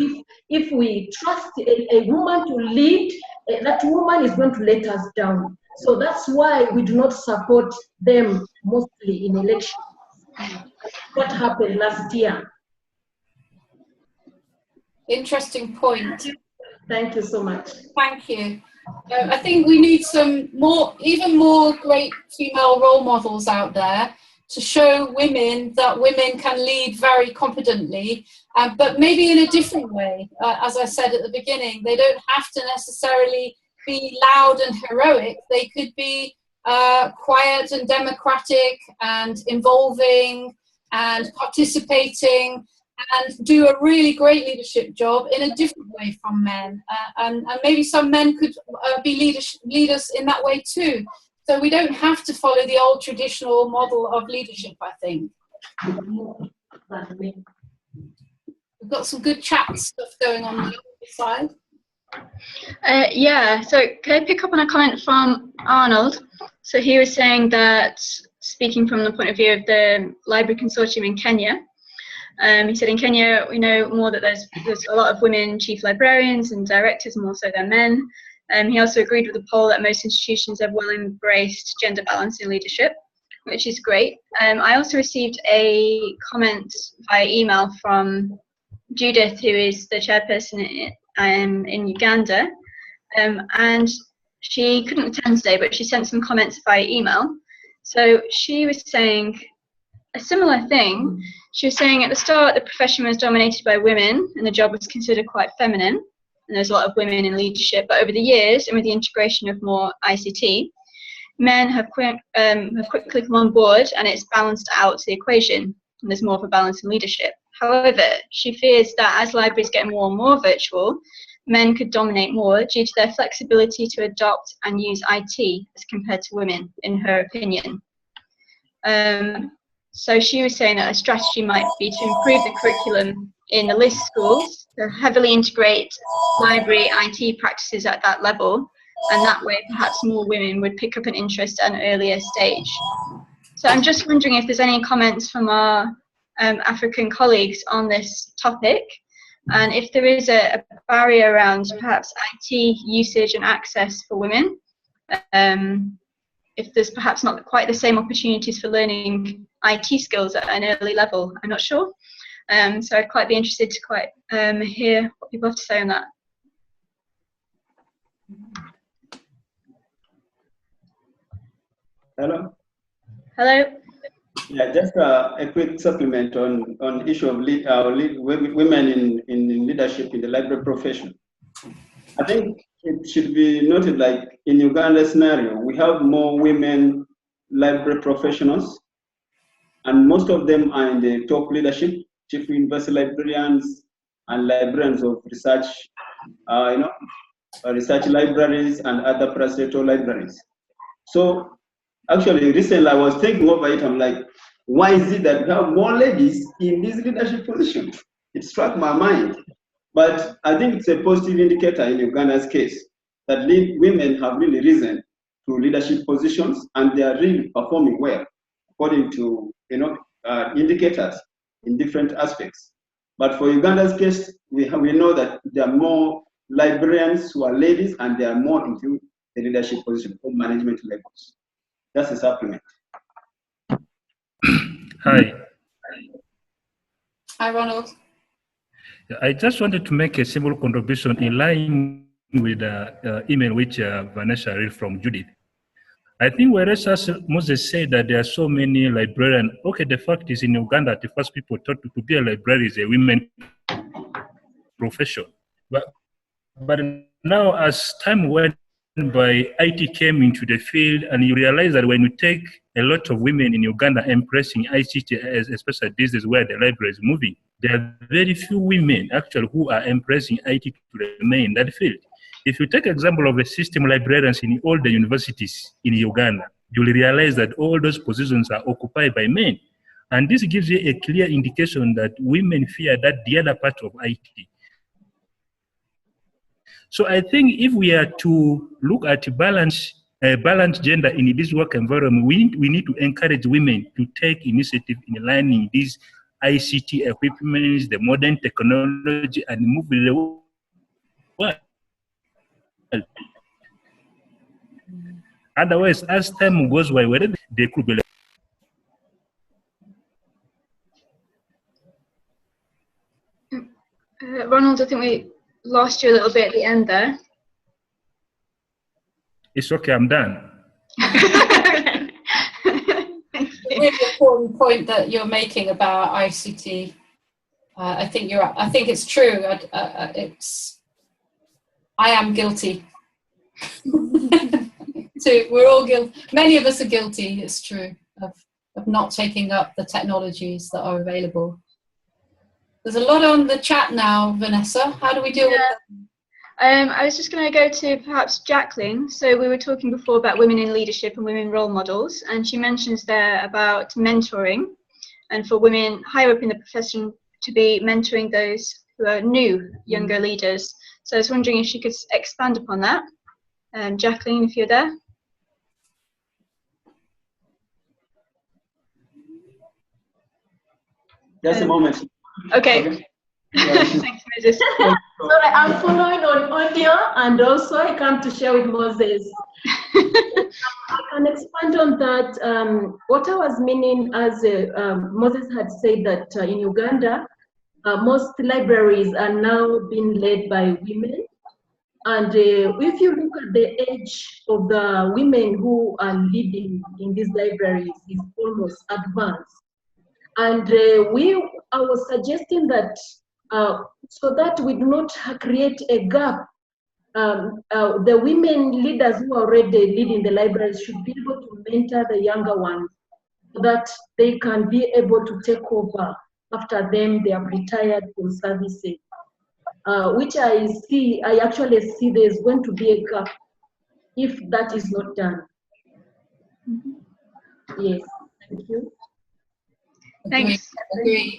if we trust a woman to lead, that woman is going to let us down. So that's why we do not support them mostly in elections. What happened last year? Interesting point. Thank you so much. Thank you. I think we need some more, even more great female role models out there to show women that women can lead very competently, but maybe in a different way. As I said at the beginning, they don't have to necessarily be loud and heroic. They could be quiet and democratic and involving and participating, and do a really great leadership job in a different way from men. And maybe some men could be leaders in that way too. So we don't have to follow the old traditional model of leadership, I think. We've got some good chat stuff going on the other side. Yeah, so can I pick up on a comment from Arnold? So he was saying that, speaking from the point of view of the Library Consortium in Kenya, he said in Kenya we know more that there's a lot of women chief librarians and directors, more so than men. He also agreed with the poll that most institutions have well embraced gender balance in leadership, which is great. I also received a comment via email from Judith, who is the chairperson in Uganda, and she couldn't attend today, but she sent some comments via email. So she was saying a similar thing. She was saying at the start the profession was dominated by women and the job was considered quite feminine, and there's a lot of women in leadership, but over the years and with the integration of more ICT, men have quickly come on board and it's balanced out the equation and there's more of a balance in leadership. However, she fears that as libraries get more and more virtual, men could dominate more due to their flexibility to adopt and use IT as compared to women, in her opinion. So she was saying that a strategy might be to improve the curriculum in the LIST schools, to heavily integrate library IT practices at that level, and that way perhaps more women would pick up an interest at an earlier stage. So I'm just wondering if there's any comments from our African colleagues on this topic, and if there is a barrier around perhaps IT usage and access for women, if there's perhaps not quite the same opportunities for learning IT skills at an early level. I'm not sure. So I'd quite be interested to hear what people have to say on that. Hello? Hello? Yeah, just a quick supplement on issue of women in leadership in the library profession. I think it should be noted, like in Uganda scenario, we have more women library professionals, and most of them are in the top leadership, chief university librarians and librarians of research, research libraries and other preparatory libraries. So actually, recently I was thinking over it. I'm like, why is it that we have more ladies in these leadership positions? It struck my mind. But I think it's a positive indicator in Uganda's case that women have really risen to leadership positions and they are really performing well according to indicators in different aspects. But for Uganda's case, we know that there are more librarians who are ladies and they are more into the leadership position or management levels. That's a supplement. Hi. Hi, Ronald. I just wanted to make a simple contribution in line with the email which Vanessa read from Judith. I think whereas Moses said that there are so many librarians, okay, the fact is in Uganda, the first people thought to be a librarian is a women profession. But now as time went by, IT came into the field, and you realize that when you take a lot of women in Uganda embracing ICT, especially these days where the library is moving, there are very few women actually who are embracing IT to remain in that field. If you take example of the system librarians in all the universities in Uganda, you'll realize that all those positions are occupied by men. And this gives you a clear indication that women fear that the other part of IT. So I think if we are to look at balanced gender in this work environment, we need to encourage women to take initiative in learning these ICT equipment, the modern technology, and move the world. Otherwise, as time goes by, whether they could be Ronald, I think we lost you a little bit at the end there. It's okay, I'm done. Thank The you. really important point that you're making about ICT. I think it's true. I am guilty. So we're all guilty. Many of us are guilty. It's true of not taking up the technologies that are available. There's a lot on the chat now, Vanessa. How do we deal with that? I was just going to go to perhaps Jacqueline. So we were talking before about women in leadership and women role models, and she mentions there about mentoring, and for women higher up in the profession to be mentoring those who are new, younger leaders. So I was wondering if she could expand upon that. Jacqueline, if you're there. Just a moment. Okay. Thanks, Moses. Sorry, I'm following on audio, and also I come to share with Moses. I can expand on that. What I was meaning, as Moses had said, that in Uganda, most libraries are now being led by women. And if you look at the age of the women who are leading in these libraries, is almost advanced. And I was suggesting that so that we do not create a gap, the women leaders who are already leading the libraries should be able to mentor the younger ones so that they can be able to take over after them. They have retired from services, which I actually see there's going to be a gap if that is not done. Yes, thank you. Thanks. Agree.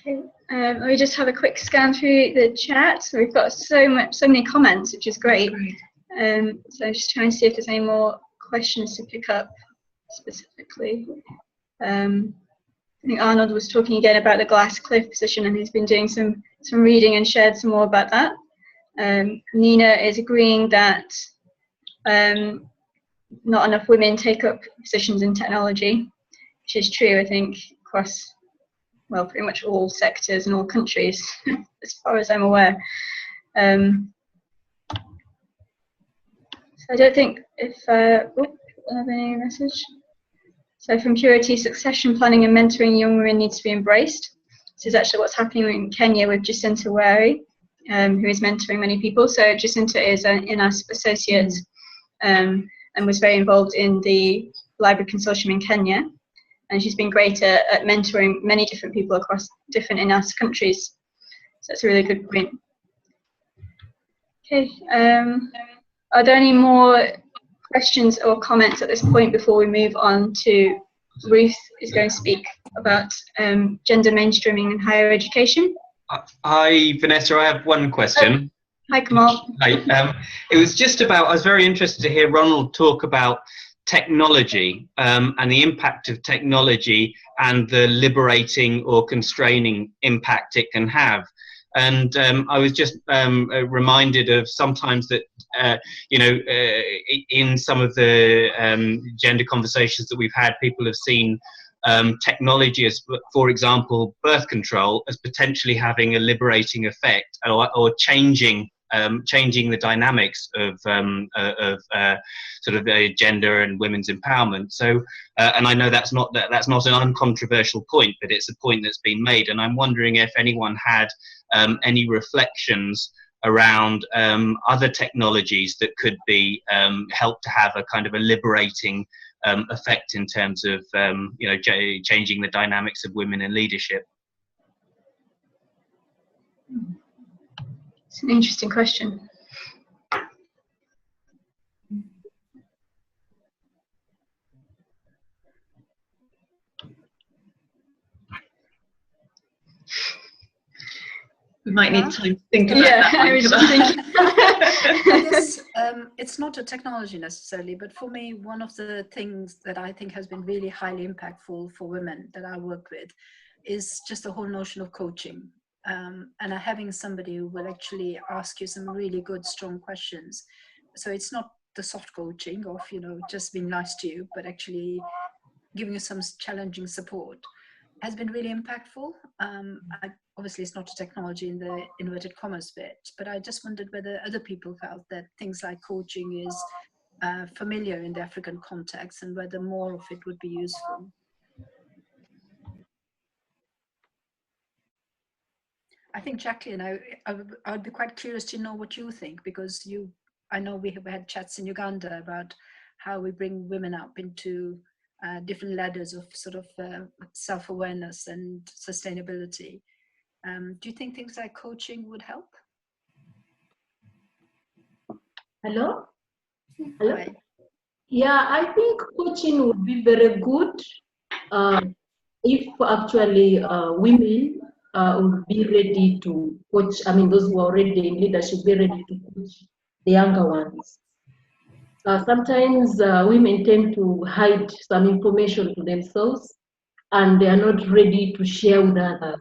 Okay. We just have a quick scan through the chat. So we've got so many comments, which is great. So I'm just trying to see if there's any more questions to pick up specifically. I think Arnold was talking again about the glass cliff position, and he's been doing some reading and shared some more about that. Nina is agreeing that not enough women take up positions in technology, which is true, I think, across, well, pretty much all sectors and all countries, as far as I'm aware. So I don't think if, I have any message. So from Purity, succession planning and mentoring young women needs to be embraced. This is actually what's happening in Kenya with Jacinta Wary, who is mentoring many people. So Jacinta is an INASP associate and was very involved in the library consortium in Kenya. And she's been great at mentoring many different people across different INASP countries. So that's a really good point. Okay, are there any more questions or comments at this point before we move on to Ruth is going to speak about gender mainstreaming in higher education? Hi, Vanessa, I have one question. Hi, Kamal. Hi. It was just about, I was very interested to hear Ronald talk about technology and the impact of technology and the liberating or constraining impact it can have. And I was just reminded of sometimes that, in some of the gender conversations that we've had, people have seen technology as, for example, birth control as potentially having a liberating effect or changing the dynamics of sort of gender and women's empowerment. So, and I know that's not an uncontroversial point, but it's a point that's been made. And I'm wondering if anyone had any reflections around other technologies that could be help to have a kind of a liberating effect in terms of changing the dynamics of women in leadership. It's an interesting question. We might need time to think about that. I was just thinking. I guess it's not a technology necessarily, but for me, one of the things that I think has been really highly impactful for women that I work with is just the whole notion of coaching. And having somebody who will actually ask you some really good, strong questions. So it's not the soft coaching of, just being nice to you, but actually giving you some challenging support. has been really impactful. Obviously, it's not a technology in the inverted commas bit, but I just wondered whether other people felt that things like coaching is familiar in the African context and whether more of it would be useful. I think, Jacqueline, I would be quite curious to know what you think, because I know we have had chats in Uganda about how we bring women up into different ladders of sort of self-awareness and sustainability. Do you think things like coaching would help? Hello? Hello? Hi. Yeah, I think coaching would be very good if actually women would be ready to coach. I mean, those who are already in leadership be ready to coach the younger ones. Sometimes women tend to hide some information to themselves and they are not ready to share with others.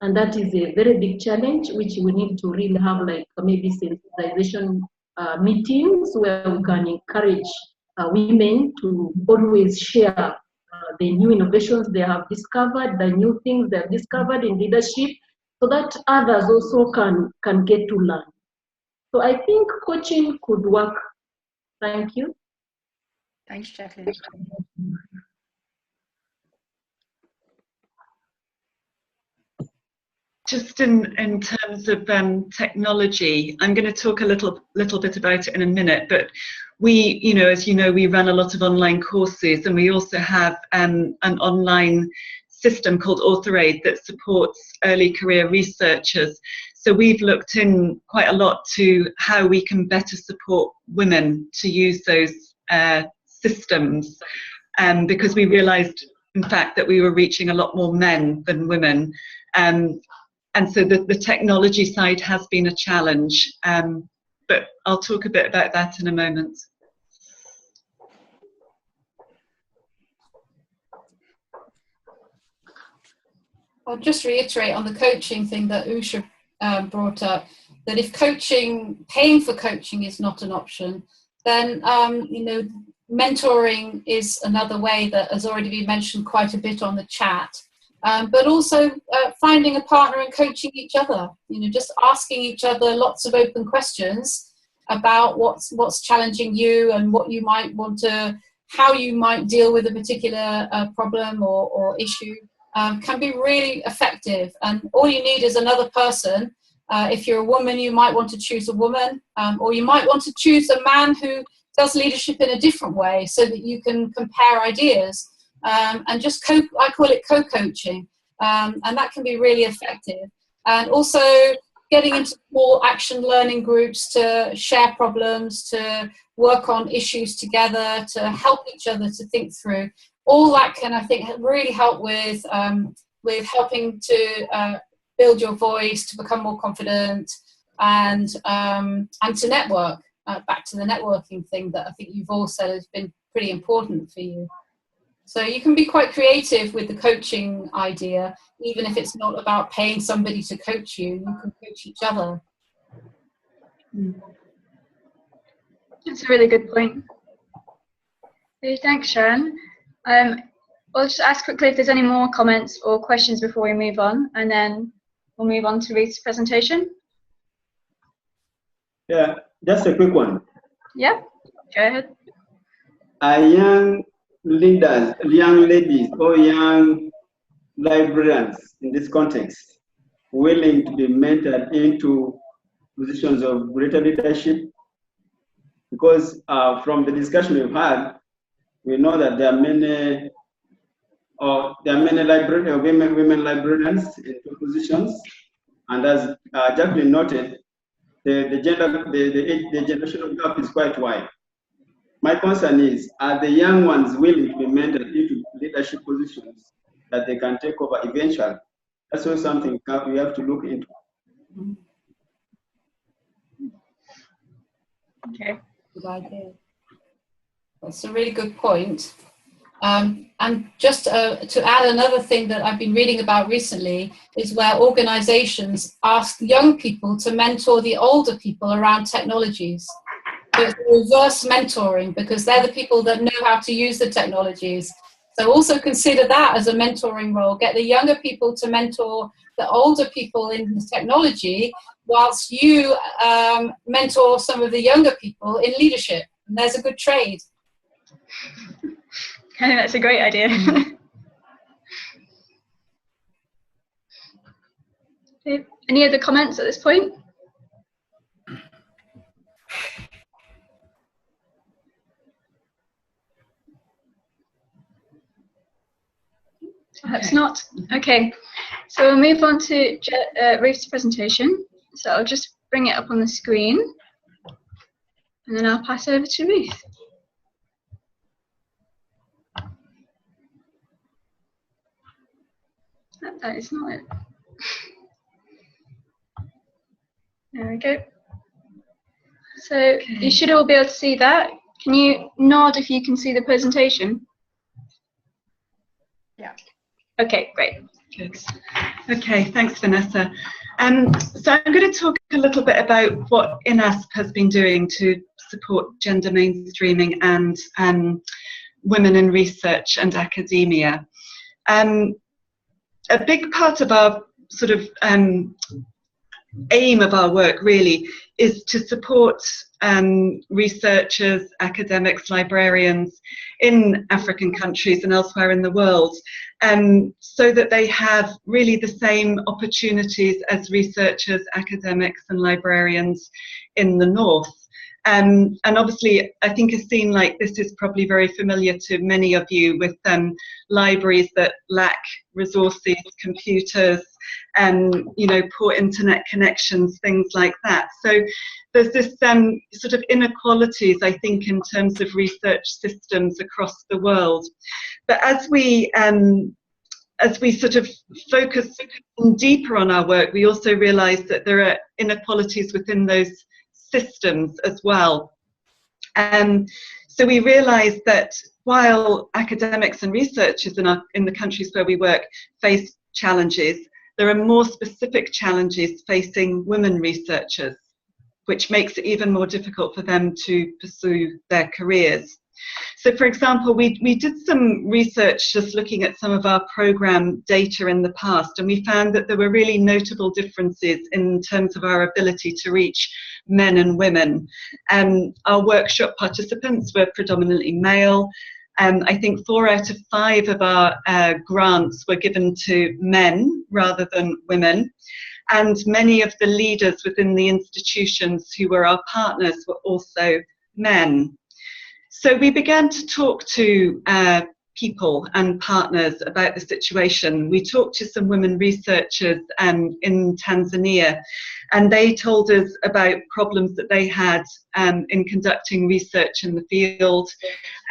And that is a very big challenge, which we need to really have like maybe sensitization meetings where we can encourage women to always share the new innovations they have discovered, the new things they have discovered in leadership, so that others also can get to learn. So I think coaching could work. Thank you. Thanks, Jacqueline. Just in terms of technology, I'm going to talk a little bit about it in a minute, but we, as you know, we run a lot of online courses, and we also have an online system called AuthorAid that supports early career researchers. So we've looked in quite a lot to how we can better support women to use those systems, because we realised, in fact, that we were reaching a lot more men than women. And so the technology side has been a challenge, but I'll talk a bit about that in a moment. I'll just reiterate on the coaching thing that Usha brought up, that if paying for coaching is not an option, then, mentoring is another way that has already been mentioned quite a bit on the chat. But also finding a partner and coaching each other, just asking each other lots of open questions about what's challenging you and what you might want to, how you might deal with a particular problem or issue can be really effective. And all you need is another person. If you're a woman, you might want to choose a woman, or you might want to choose a man who does leadership in a different way so that you can compare ideas. And just I call it co-coaching, and that can be really effective. And also getting into small action learning groups to share problems, to work on issues together, to help each other to think through. All that can, I think, really help with helping to build your voice, to become more confident, and to network. Back to the networking thing that I think you've all said has been pretty important for you. So you can be quite creative with the coaching idea, even if it's not about paying somebody to coach you. You can coach each other. That's a really good point. Okay, thanks, Sharon. I'll just ask quickly if there's any more comments or questions before we move on, and then we'll move on to Ruth's presentation. Yeah, just a quick one. Yeah, go ahead. Young leaders, young ladies, or young librarians in this context willing to be mentored into positions of greater leadership? Because from the discussion we've had, we know that there are many women librarians in positions, and as Jacqueline noted, the generational gap is quite wide. My concern is, are the young ones willing to be mentored into leadership positions that they can take over eventually? That's also something we have to look into. Okay. Good idea. That's a really good point. And just to add another thing that I've been reading about recently is where organizations ask young people to mentor the older people around technologies. So it's reverse mentoring, because they're the people that know how to use the technologies. So also consider that as a mentoring role. Get the younger people to mentor the older people in the technology, whilst you mentor some of the younger people in leadership. And there's a good trade. I think that's a great idea. Okay. Any other comments at this point? Perhaps not. Okay, so we'll move on to Ruth's presentation. So I'll just bring it up on the screen, and then I'll pass over to Ruth. That is not it. There we go. So you should all be able to see that. Can you nod if you can see the presentation? Yeah. Okay, great. Good. Okay, thanks, Vanessa. So I'm going to talk a little bit about what INASP has been doing to support gender mainstreaming and women in research and academia. A big part of our sort of aim of our work really is to support researchers, academics, librarians in African countries and elsewhere in the world, so that they have really the same opportunities as researchers, academics and librarians in the North. And obviously, I think a scene like this is probably very familiar to many of you, with libraries that lack resources, computers, you know, poor internet connections, things like that. So there's this sort of inequalities, I think, in terms of research systems across the world. But as we sort of focus deeper on our work, we also realise that there are inequalities within those systems as well. So we realise that while academics and researchers in the countries where we work face challenges, there are more specific challenges facing women researchers, which makes it even more difficult for them to pursue their careers. So, for example, we did some research just looking at some of our programme data in the past, and we found that there were really notable differences in terms of our ability to reach men and women. Our workshop participants were predominantly male. I think 4 out of 5 of our grants were given to men rather than women. And many of the leaders within the institutions who were our partners were also men. So we began to talk to people and partners about the situation. We talked to some women researchers in Tanzania, and they told us about problems that they had in conducting research in the field,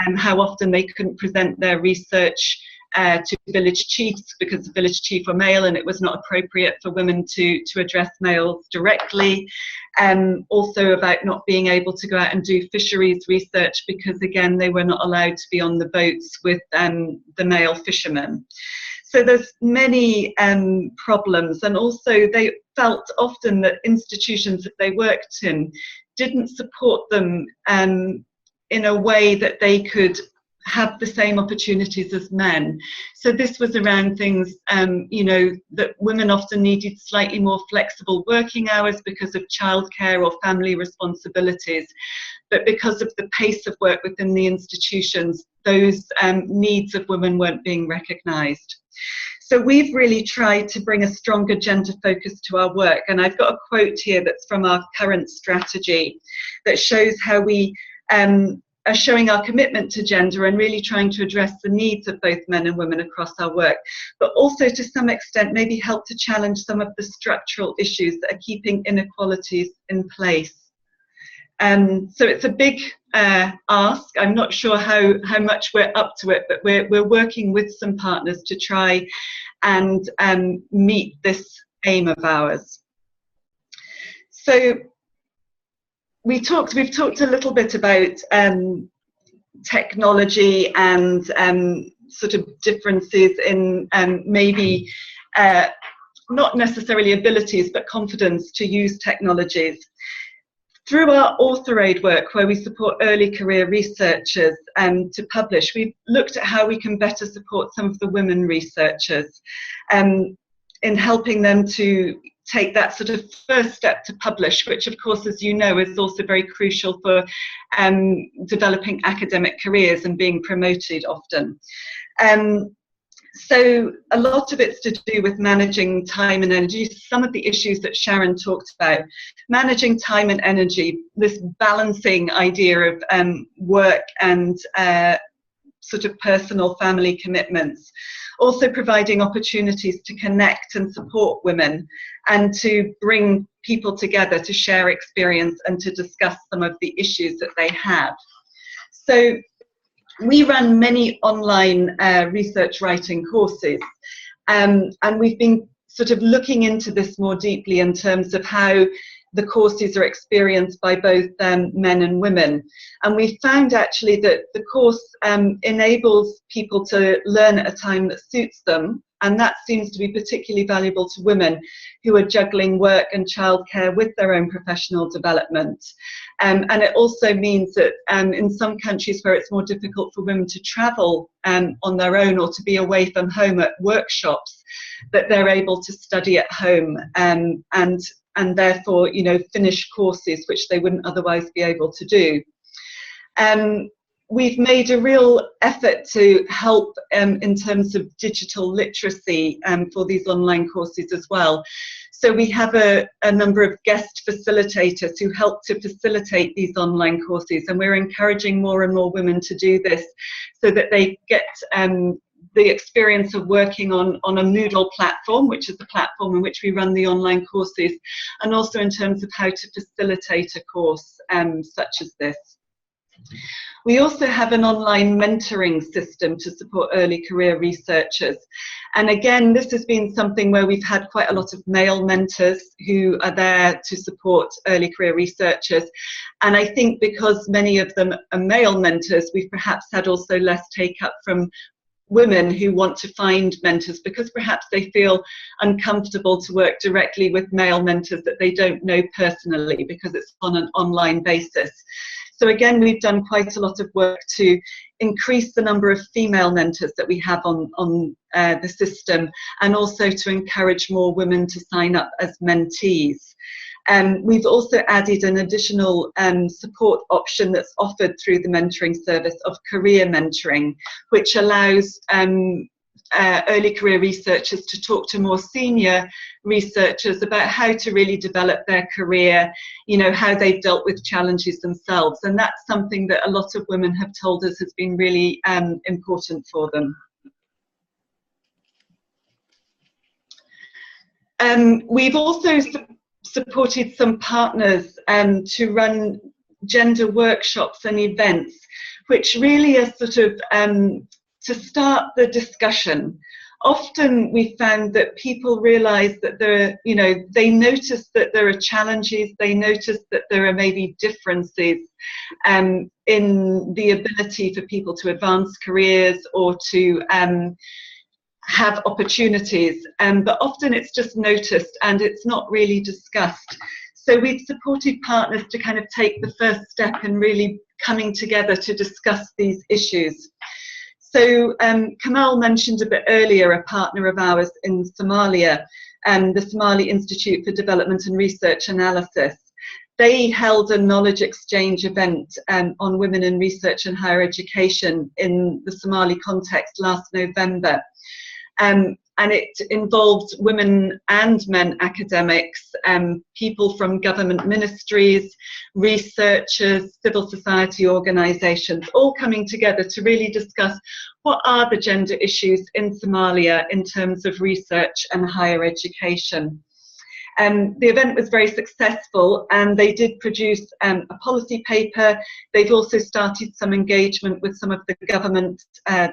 and how often they couldn't present their research to village chiefs because the village chief were male and it was not appropriate for women to address males directly. Also about not being able to go out and do fisheries research because, again, they were not allowed to be on the boats with the male fishermen. So there's many problems, and also they felt often that institutions that they worked in didn't support them in a way that they could have the same opportunities as men. So this was around things, you know, that women often needed slightly more flexible working hours because of childcare or family responsibilities. But because of the pace of work within the institutions, those needs of women weren't being recognised. So we've really tried to bring a stronger gender focus to our work. And I've got a quote here that's from our current strategy that shows how we are showing our commitment to gender and really trying to address the needs of both men and women across our work, but also to some extent maybe help to challenge some of the structural issues that are keeping inequalities in place. So it's a big ask. I'm not sure how much we're up to it, but we're working with some partners to try and meet this aim of ours. So we've talked a little bit about technology and sort of differences in maybe not necessarily abilities, but confidence to use technologies. through our author aid work, where we support early career researchers to publish, we've looked at how we can better support some of the women researchers in helping them to take that sort of first step to publish, which of course, as you know, is also very crucial for developing academic careers and being promoted often. So a lot of it's to do with managing time and energy. Some of the issues that Sharon talked about, managing time and energy, this balancing idea of work and sort of personal family commitments. Also providing opportunities to connect and support women and to bring people together to share experience and to discuss some of the issues that they have. So we run many online research writing courses, and we've been sort of looking into this more deeply in terms of how the courses are experienced by both men and women. And we found actually that the course enables people to learn at a time that suits them, and that seems to be particularly valuable to women who are juggling work and childcare with their own professional development. And it also means that in some countries where it's more difficult for women to travel on their own or to be away from home at workshops, that they're able to study at home and therefore, you know, finish courses which they wouldn't otherwise be able to do. We've made a real effort to help in terms of digital literacy for these online courses as well. So we have a number of guest facilitators who help to facilitate these online courses, and we're encouraging more and more women to do this so that they get the experience of working on a Moodle platform, which is the platform in which we run the online courses, and also in terms of how to facilitate a course such as this. We also have an online mentoring system to support early career researchers. And again, this has been something where we've had quite a lot of male mentors who are there to support early career researchers. And I think because many of them are male mentors, we've perhaps had also less take up from women who want to find mentors because perhaps they feel uncomfortable to work directly with male mentors that they don't know personally because it's on an online basis. So again, we've done quite a lot of work to increase the number of female mentors that we have on the system, and also to encourage more women to sign up as mentees. We've also added an additional support option that's offered through the mentoring service of career mentoring, which allows early career researchers to talk to more senior researchers about how to really develop their career, you know, how they've dealt with challenges themselves. And that's something that a lot of women have told us has been really important for them. We've also supported some partners to run gender workshops and events, which really are sort of to start the discussion. Often we found that people realize that there are, you know, they notice that there are challenges, they notice that there are maybe differences in the ability for people to advance careers or to have opportunities, but often it's just noticed and it's not really discussed. So we've supported partners to kind of take the first step in really coming together to discuss these issues. So Kamal mentioned a bit earlier a partner of ours in Somalia, the Somali Institute for Development and Research Analysis. They held a knowledge exchange event on women in research and higher education in the Somali context last November. And it involved women and men academics, people from government ministries, researchers, civil society organisations, all coming together to really discuss what are the gender issues in Somalia in terms of research and higher education. The event was very successful and they did produce a policy paper. They've also started some engagement with some of the government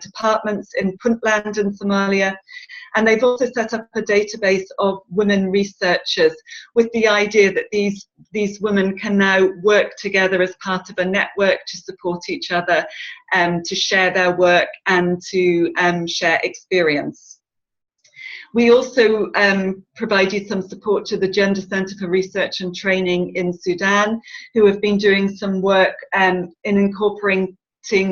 departments in Puntland in Somalia. And they've also set up a database of women researchers with the idea that these women can now work together as part of a network to support each other, to share their work and to share experience. We also provided some support to the Gender Centre for Research and Training in Sudan, who have been doing some work in incorporating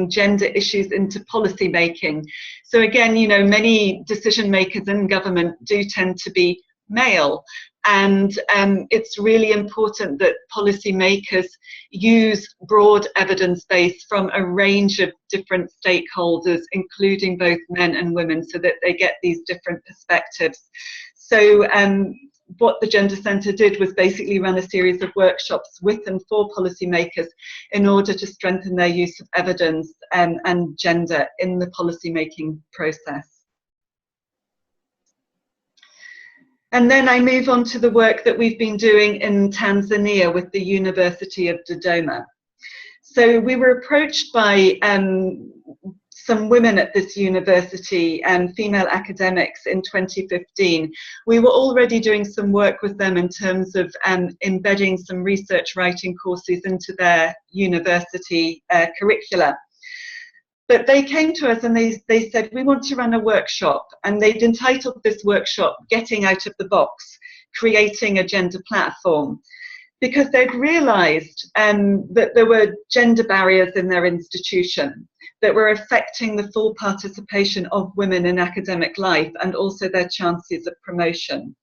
gender issues into policy making. So again, you know, many decision makers in government do tend to be male, and it's really important that policymakers use broad evidence base from a range of different stakeholders, including both men and women, so that they get these different perspectives. So what the Gender Centre did was basically run a series of workshops with and for policymakers in order to strengthen their use of evidence and gender in the policy-making process. And then I move on to the work that we've been doing in Tanzania with the University of Dodoma. So we were approached by some women at this university and female academics in 2015. We were already doing some work with them in terms of embedding some research writing courses into their university curricula. But they came to us and they said, we want to run a workshop, and they'd entitled this workshop Getting Out of the Box, Creating a Gender Platform, because they'd realised that there were gender barriers in their institution that were affecting the full participation of women in academic life and also their chances of promotion.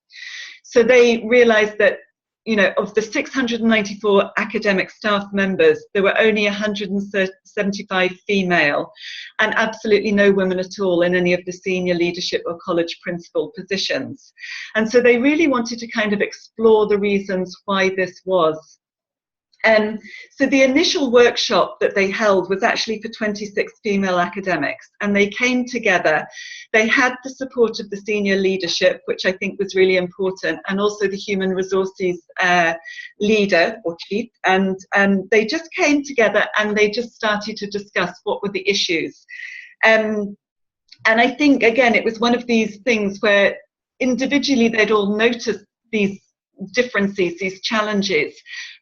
So they realised that, you know, of the 694 academic staff members, there were only 175 female, and absolutely no women at all in any of the senior leadership or college principal positions. And so they really wanted to kind of explore the reasons why this was. So the initial workshop that they held was actually for 26 female academics, and they came together. They had the support of the senior leadership, which I think was really important, and also the human resources leader or chief, and they just came together and they just started to discuss what were the issues. And I think, again, it was one of these things where individually they'd all noticed these differences, these challenges,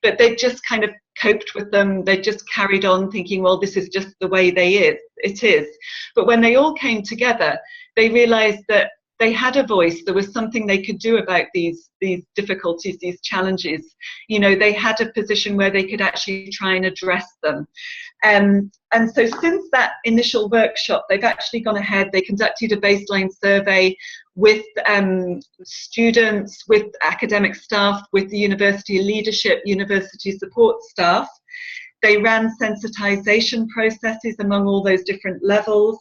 but they just kind of coped with them. They just carried on thinking, well, this is just the way it is. But when they all came together, they realized that they had a voice. There was something they could do about these difficulties, these challenges. You know, they had a position where they could actually try and address them. And so since that initial workshop, they've actually gone ahead. They conducted a baseline survey with students, with academic staff, with the university leadership, university support staff. They ran sensitization processes among all those different levels.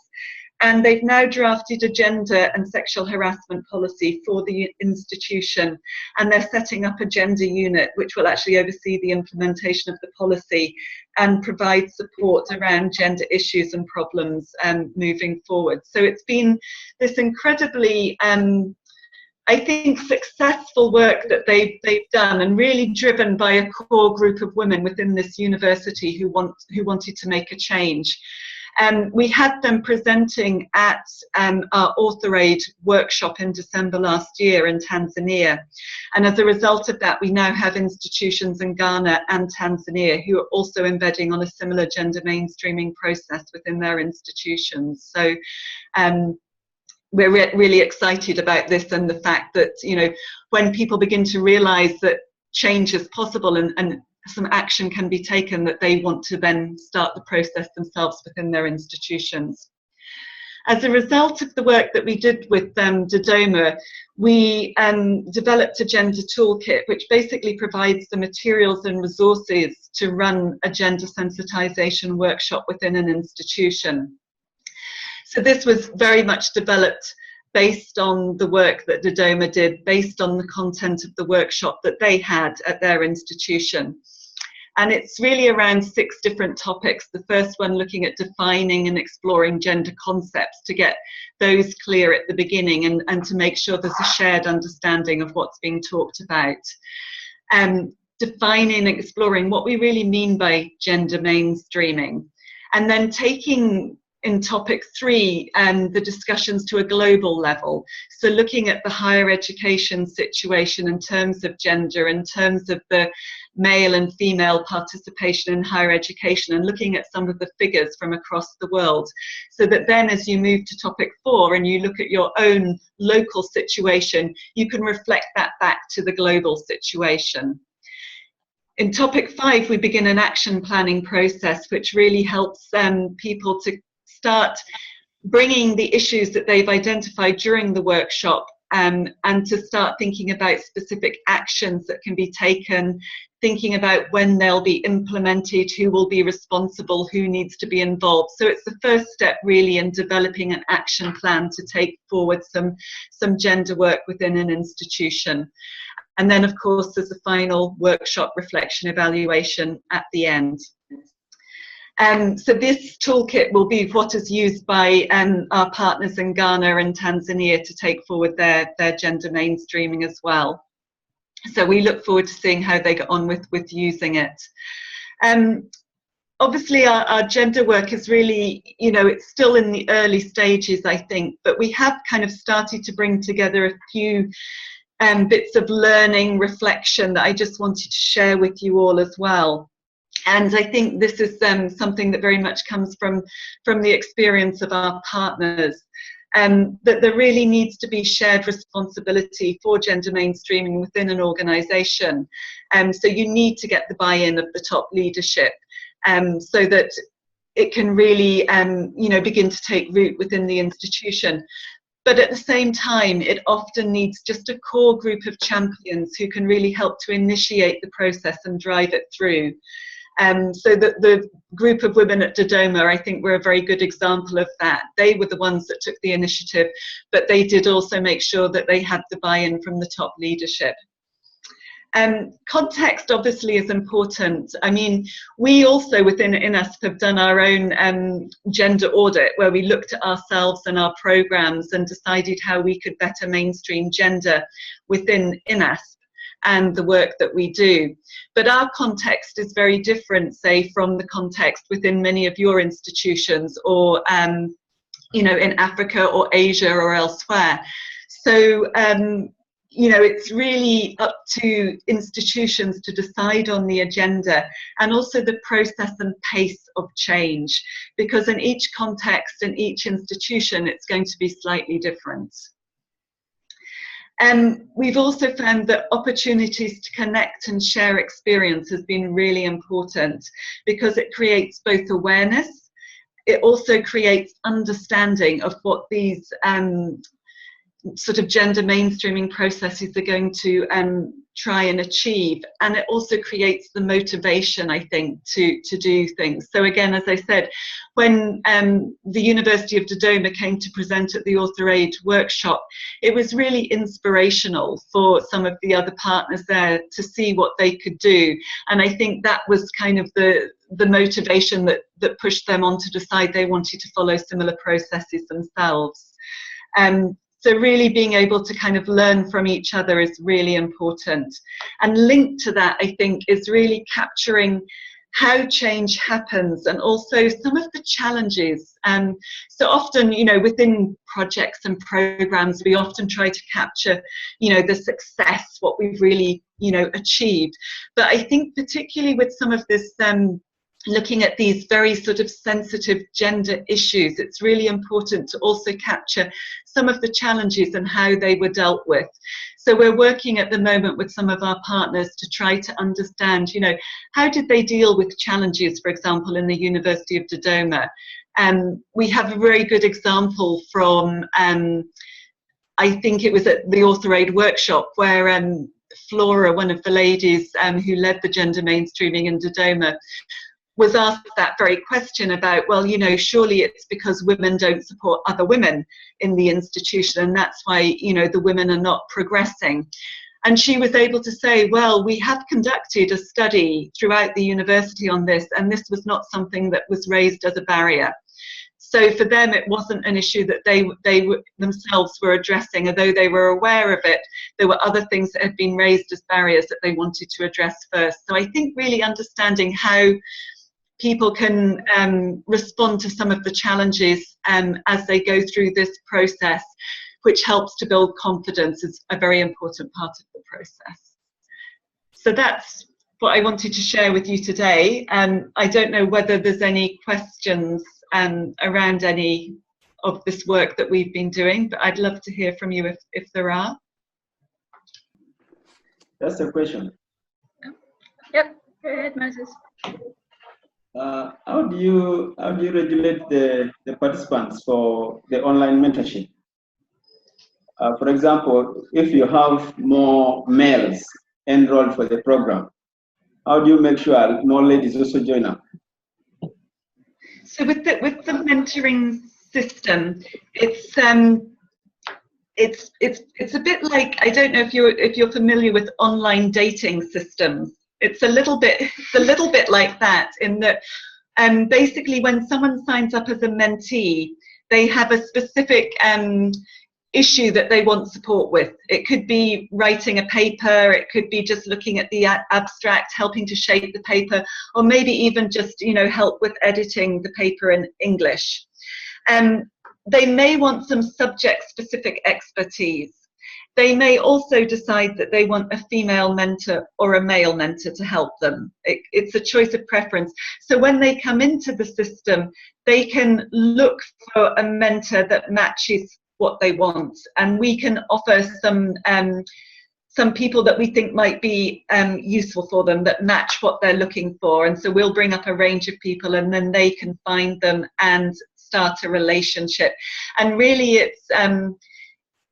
And they've now drafted a gender and sexual harassment policy for the institution. And they're setting up a gender unit, which will actually oversee the implementation of the policy and provide support around gender issues and problems moving forward. So it's been this incredibly, I think, successful work that they've done, and really driven by a core group of women within this university who wanted to make a change. We had them presenting at our Author Aid workshop in December last year in Tanzania. And as a result of that, we now have institutions in Ghana and Tanzania who are also embedding on a similar gender mainstreaming process within their institutions. So we're really excited about this, and the fact that, you know, when people begin to realize that change is possible and some action can be taken, that they want to then start the process themselves within their institutions. As a result of the work that we did with Dodoma, we developed a gender toolkit, which basically provides the materials and resources to run a gender sensitization workshop within an institution. So this was very much developed based on the work that Dodoma did, based on the content of the workshop that they had at their institution. And it's really around 6 different topics. The first one looking at defining and exploring gender concepts, to get those clear at the beginning and to make sure there's a shared understanding of what's being talked about. Defining and exploring what we really mean by gender mainstreaming. And then taking in topic 3, the discussions to a global level. So looking at the higher education situation in terms of gender, in terms of the male and female participation in higher education, and looking at some of the figures from across the world, so that then as you move to topic 4 and you look at your own local situation, you can reflect that back to the global situation. In topic 5, we begin an action planning process, which really helps people to start bringing the issues that they've identified during the workshop and to start thinking about specific actions that can be taken, thinking about when they'll be implemented, who will be responsible, who needs to be involved. So it's the first step really in developing an action plan to take forward some gender work within an institution. And then, of course, there's a final workshop reflection evaluation at the end. So this toolkit will be what is used by our partners in Ghana and Tanzania to take forward their gender mainstreaming as well. So we look forward to seeing how they get on with using it. Obviously, our gender work is really, it's still in the early stages, I think, but we have kind of started to bring together a few bits of learning reflection that I just wanted to share with you all as well. And I think this is something that very much comes from the experience of our partners, that there really needs to be shared responsibility for gender mainstreaming within an organisation. So you need to get the buy-in of the top leadership so that it can really begin to take root within the institution. But at the same time, it often needs just a core group of champions who can really help to initiate the process and drive it through. So the group of women at Dodoma, I think, were a very good example of that. They were the ones that took the initiative, but they did also make sure that they had the buy-in from the top leadership. Context obviously is important. I mean, we also within INASP have done our own gender audit, where we looked at ourselves and our programs and decided how we could better mainstream gender within INASP and the work that we do. But our context is very different, say, from the context within many of your institutions, or in Africa or Asia or elsewhere. So it's really up to institutions to decide on the agenda and also the process and pace of change, because in each context and each institution it's going to be slightly different. We've also found that opportunities to connect and share experience has been really important, because it creates both awareness, it also creates understanding of what these sort of gender mainstreaming processes are going to try and achieve, and it also creates the motivation, I think, to do things. So again, as I said, when the University of Dodoma came to present at the Author Aid workshop, it was really inspirational for some of the other partners there to see what they could do, and I think that was kind of the motivation that pushed them on to decide they wanted to follow similar processes themselves. So really being able to kind of learn from each other is really important. And linked to that, I think, is really capturing how change happens and also some of the challenges. So often, within projects and programs, we often try to capture, the success, what we've really, achieved. But I think particularly with some of this looking at these very sort of sensitive gender issues, it's really important to also capture some of the challenges and how they were dealt with. So we're working at the moment with some of our partners to try to understand, how did they deal with challenges, for example, in the University of Dodoma. We have a very good example from, I think it was at the Author Aid workshop, where Flora, one of the ladies who led the gender mainstreaming in Dodoma, was asked that very question about, well, surely it's because women don't support other women in the institution, and that's why, the women are not progressing. And she was able to say, well, we have conducted a study throughout the university on this, and this was not something that was raised as a barrier. So for them, it wasn't an issue that they themselves were addressing, although they were aware of it. There were other things that had been raised as barriers that they wanted to address first. So I think really understanding how people can respond to some of the challenges as they go through this process, which helps to build confidence, is a very important part of the process. So that's what I wanted to share with you today. I don't know whether there's any questions around any of this work that we've been doing, but I'd love to hear from you if there are. That's a question. Yep, go ahead, Moses. How do you regulate the participants for the online mentorship? For example, if you have more males enrolled for the program, how do you make sure more ladies also join up? So with the mentoring system, it's a bit like, I don't know if you're familiar with online dating systems. It's a little bit like that, in that basically when someone signs up as a mentee, they have a specific issue that they want support with. It could be writing a paper, it could be just looking at the abstract, helping to shape the paper, or maybe even just, you know, help with editing the paper in English. They may want some subject-specific expertise. They may also decide that they want a female mentor or a male mentor to help them. It's a choice of preference. So when they come into the system, they can look for a mentor that matches what they want, and we can offer some people that we think might be useful for them, that match what they're looking for. And so we'll bring up a range of people, and then they can find them and start a relationship. And really it's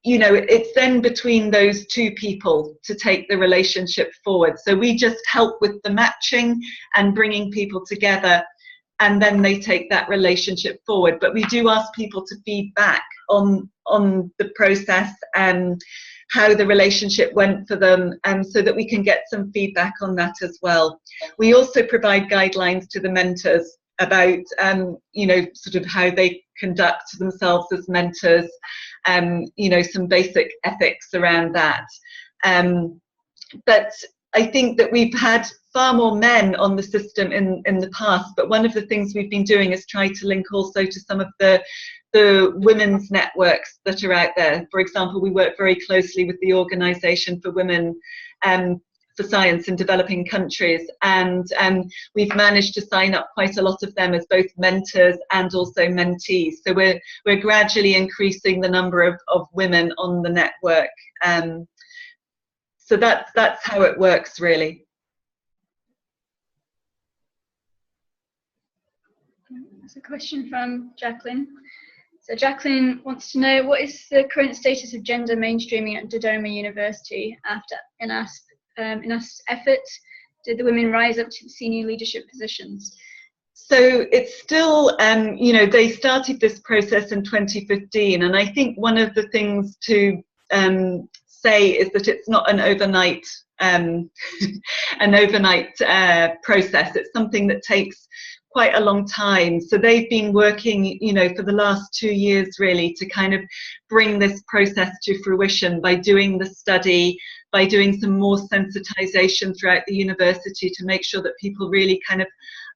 you know, it's then between those two people to take the relationship forward. So we just help with the matching and bringing people together, and then they take that relationship forward. But we do ask people to feed back on the process and how the relationship went for them, so that we can get some feedback on that as well. We also provide guidelines to the mentors about you know, sort of how they conduct themselves as mentors, you know, some basic ethics around that. But I think that we've had far more men on the system in the past, but one of the things we've been doing is try to link also to some of the women's networks that are out there. For example, we work very closely with the Organisation for Women for Science in Developing Countries, and we've managed to sign up quite a lot of them as both mentors and also mentees. So we're gradually increasing the number of women on the network. So that's how it works, really. There's a question from Jacqueline. So Jacqueline wants to know, what is the current status of gender mainstreaming at Dodoma University after INASP's effort? Did the women rise up to senior leadership positions? So it's still, you know, they started this process in 2015, and I think one of the things to say is that it's not an overnight process. It's something that takes quite a long time. So they've been working, you know, for the last 2 years really to kind of bring this process to fruition by doing the study, by doing some more sensitization throughout the university to make sure that people really kind of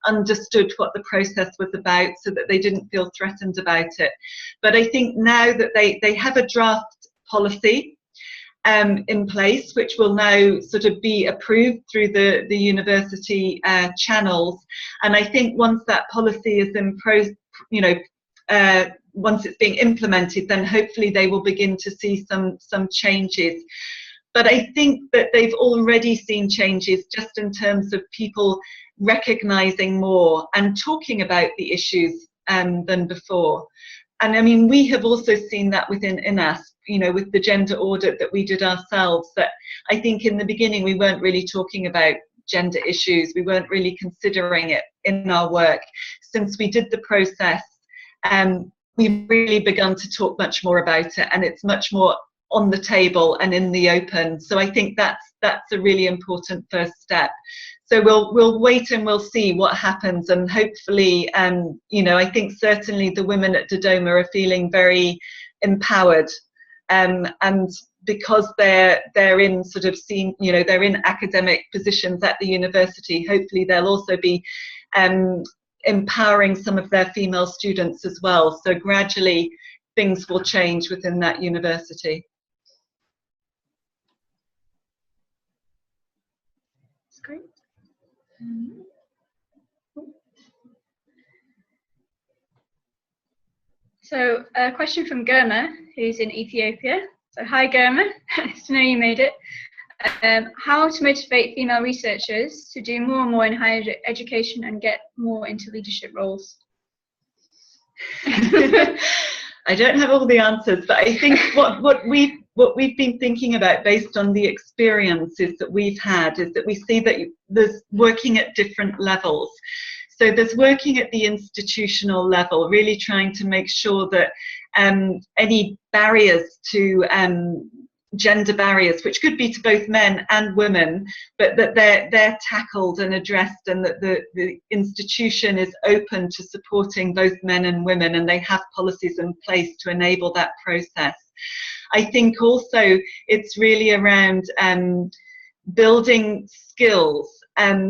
understood what the process was about, so that they didn't feel threatened about it. But I think now that they have a draft policy in place, which will now sort of be approved through the university channels, and I think once that policy is in once it's being implemented, then hopefully they will begin to see some changes. But I think that they've already seen changes just in terms of people recognizing more and talking about the issues than before. And I mean, we have also seen that within INASP, you know, with the gender audit that we did ourselves, that I think in the beginning we weren't really talking about gender issues. We weren't really considering it in our work. Since we did the process, we've really begun to talk much more about it, and it's much more on the table and in the open. So I think that's a really important first step. So we'll wait and we'll see what happens, and hopefully, you know, I think certainly the women at Dodoma are feeling very empowered, and because they're in sort of they're in academic positions at the university. Hopefully they'll also be empowering some of their female students as well. So gradually things will change within that university. That's great. So a question from Germa, who's in Ethiopia. So hi Germa, nice to know you made it. How to motivate female researchers to do more and more in higher education and get more into leadership roles? I don't have all the answers, but I think what we've been thinking about based on the experiences that we've had is that we see that there's working at different levels. So there's working at the institutional level, really trying to make sure that any barriers to gender barriers, which could be to both men and women, but that they're tackled and addressed, and that the institution is open to supporting both men and women, and they have policies in place to enable that process. I think also it's really around building skills.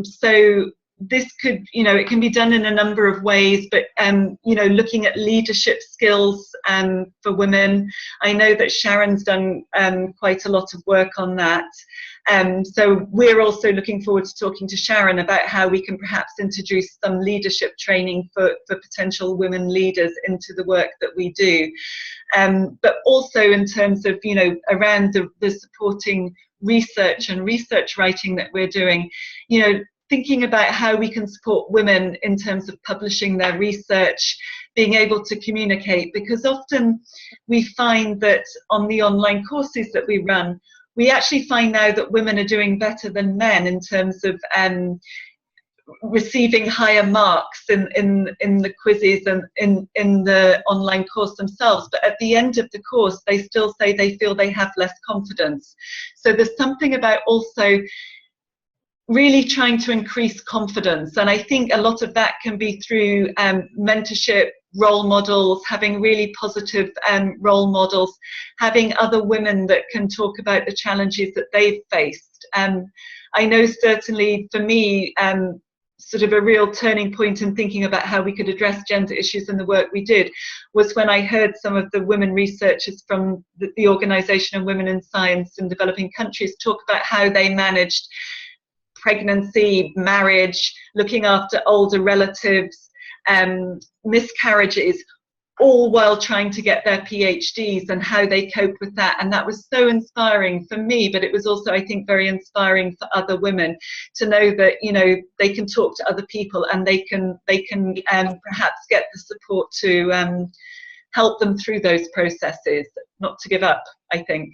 So this could, it can be done in a number of ways, but, looking at leadership skills for women. I know that Sharon's done quite a lot of work on that. So we're also looking forward to talking to Sharon about how we can perhaps introduce some leadership training for potential women leaders into the work that we do. But also in terms of, around the supporting research and research writing that we're doing, thinking about how we can support women in terms of publishing their research, being able to communicate, because often we find that on the online courses that we run, we actually find now that women are doing better than men in terms of receiving higher marks in the quizzes and in the online course themselves, but at the end of the course they still say they feel they have less confidence. So there's something about also really trying to increase confidence, and I think a lot of that can be through mentorship, role models, having really positive role models, having other women that can talk about the challenges that they've faced. I know certainly for me, sort of a real turning point in thinking about how we could address gender issues in the work we did was when I heard some of the women researchers from the Organisational Women in Science in developing countries talk about how they managed pregnancy, marriage, looking after older relatives, miscarriages, all while trying to get their PhDs, and how they cope with that. And that was so inspiring for me, but it was also, I think, very inspiring for other women to know that, they can talk to other people, and they can perhaps get the support to help them through those processes, not to give up, I think.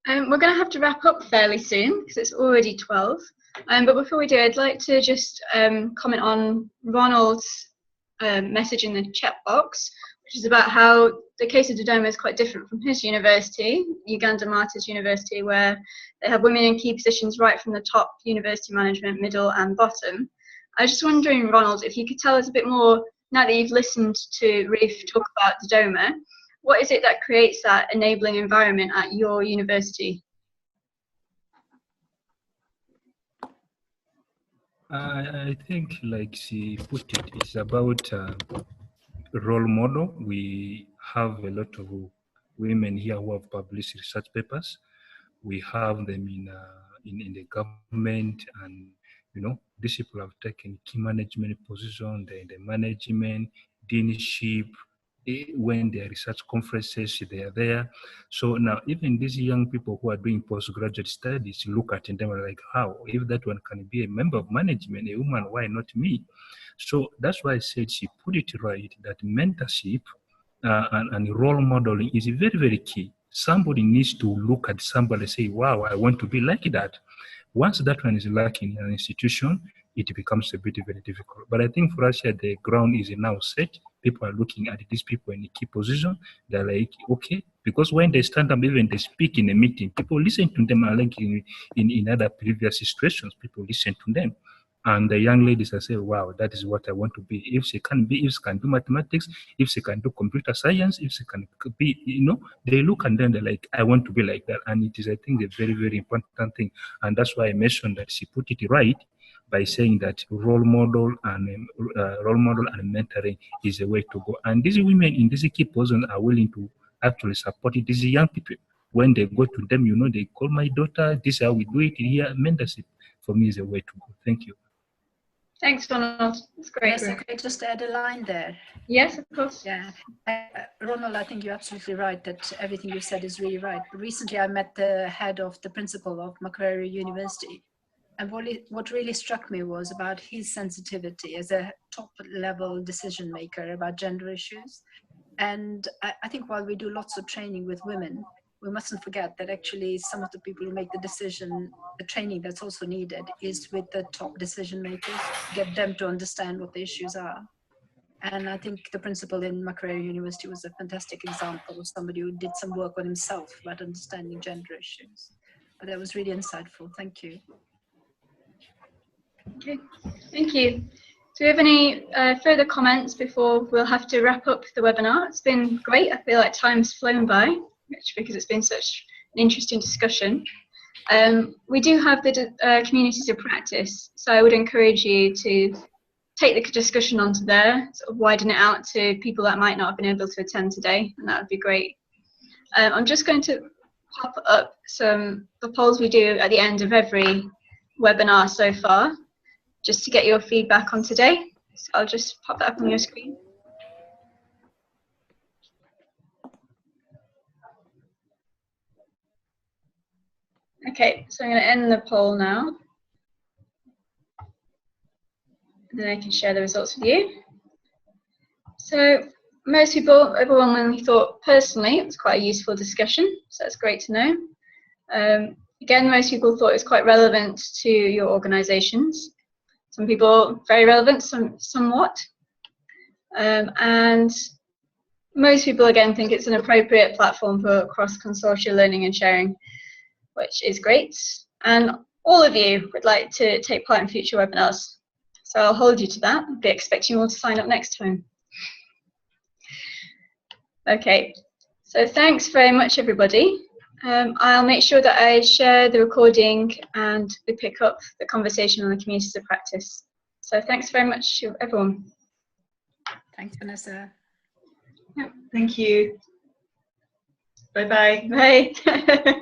We're going to have to wrap up fairly soon because it's already 12. But before we do, I'd like to just comment on Ronald's message in the chat box, which is about how the case of Dodoma is quite different from his university, Uganda Martyrs University, where they have women in key positions right from the top, university management, middle and bottom. I was just wondering, Ronald, if you could tell us a bit more, now that you've listened to Ruth talk about Dodoma, what is it that creates that enabling environment at your university? I think, like she put it, it's about role model. We have a lot of women here who have published research papers. We have them in the government, and these people have taken key management positions in the management, deanship. When there are research conferences, they are there. So now even these young people who are doing postgraduate studies look at them and like, how, if that one can be a member of management, a woman, why not me? So that's why I said she put it right, that mentorship and role modeling is very, very key. Somebody needs to look at somebody and say, wow, I want to be like that. Once that one is lacking in an institution, it becomes a bit very difficult. But I think for us here, the ground is now set. People are looking at these people in a key position. They're like, okay, because when they stand up, even they speak in a meeting, people listen to them. Like in other previous situations, people listen to them. And the young ladies are saying, wow, that is what I want to be. If she can be, if she can do mathematics, if she can do computer science, if she can be, they look and then they're like, I want to be like that. And it is, I think, a very, very important thing. And that's why I mentioned that she put it right. by saying that role model and mentoring is a way to go. And these women in these key positions are willing to actually support these young people. When they go to them, they call my daughter, this is how we do it here. Mentorship for me is a way to go. Thank you. Thanks, Ronald. That's great. Yes, I could just add a line there. Yes, of course. Yeah, Ronald, I think you're absolutely right that everything you said is really right. Recently, I met the head of the principal of Macquarie University, and what really struck me was about his sensitivity as a top-level decision maker about gender issues. And I think while we do lots of training with women, we mustn't forget that actually some of the people who make the decision, the training that's also needed is with the top decision makers, get them to understand what the issues are. And I think the principal in Macquarie University was a fantastic example of somebody who did some work on himself about understanding gender issues. But that was really insightful. Thank you. Okay, thank you. Do we have any further comments before we'll have to wrap up the webinar? It's been great. I feel like time's flown by, because it's been such an interesting discussion. We do have the communities of practice, so I would encourage you to take the discussion onto there, sort of widen it out to people that might not have been able to attend today, and that would be great. I'm just going to pop up the polls we do at the end of every webinar so far, just to get your feedback on today. So I'll just pop that up on your screen. Okay, so I'm going to end the poll now. And then I can share the results with you. So most people overwhelmingly thought personally it was quite a useful discussion, so that's great to know. Again, most people thought it was quite relevant to your organisations. Some people very relevant, somewhat. And most people again think it's an appropriate platform for cross-consortial learning and sharing, which is great. And all of you would like to take part in future webinars. So I'll hold you to that. I'll be expecting you all to sign up next time. Okay, so thanks very much, everybody. I'll make sure that I share the recording and we pick up the conversation on the communities of practice. So thanks very much to everyone. Thanks, Vanessa. Thank you. Bye-bye. Bye.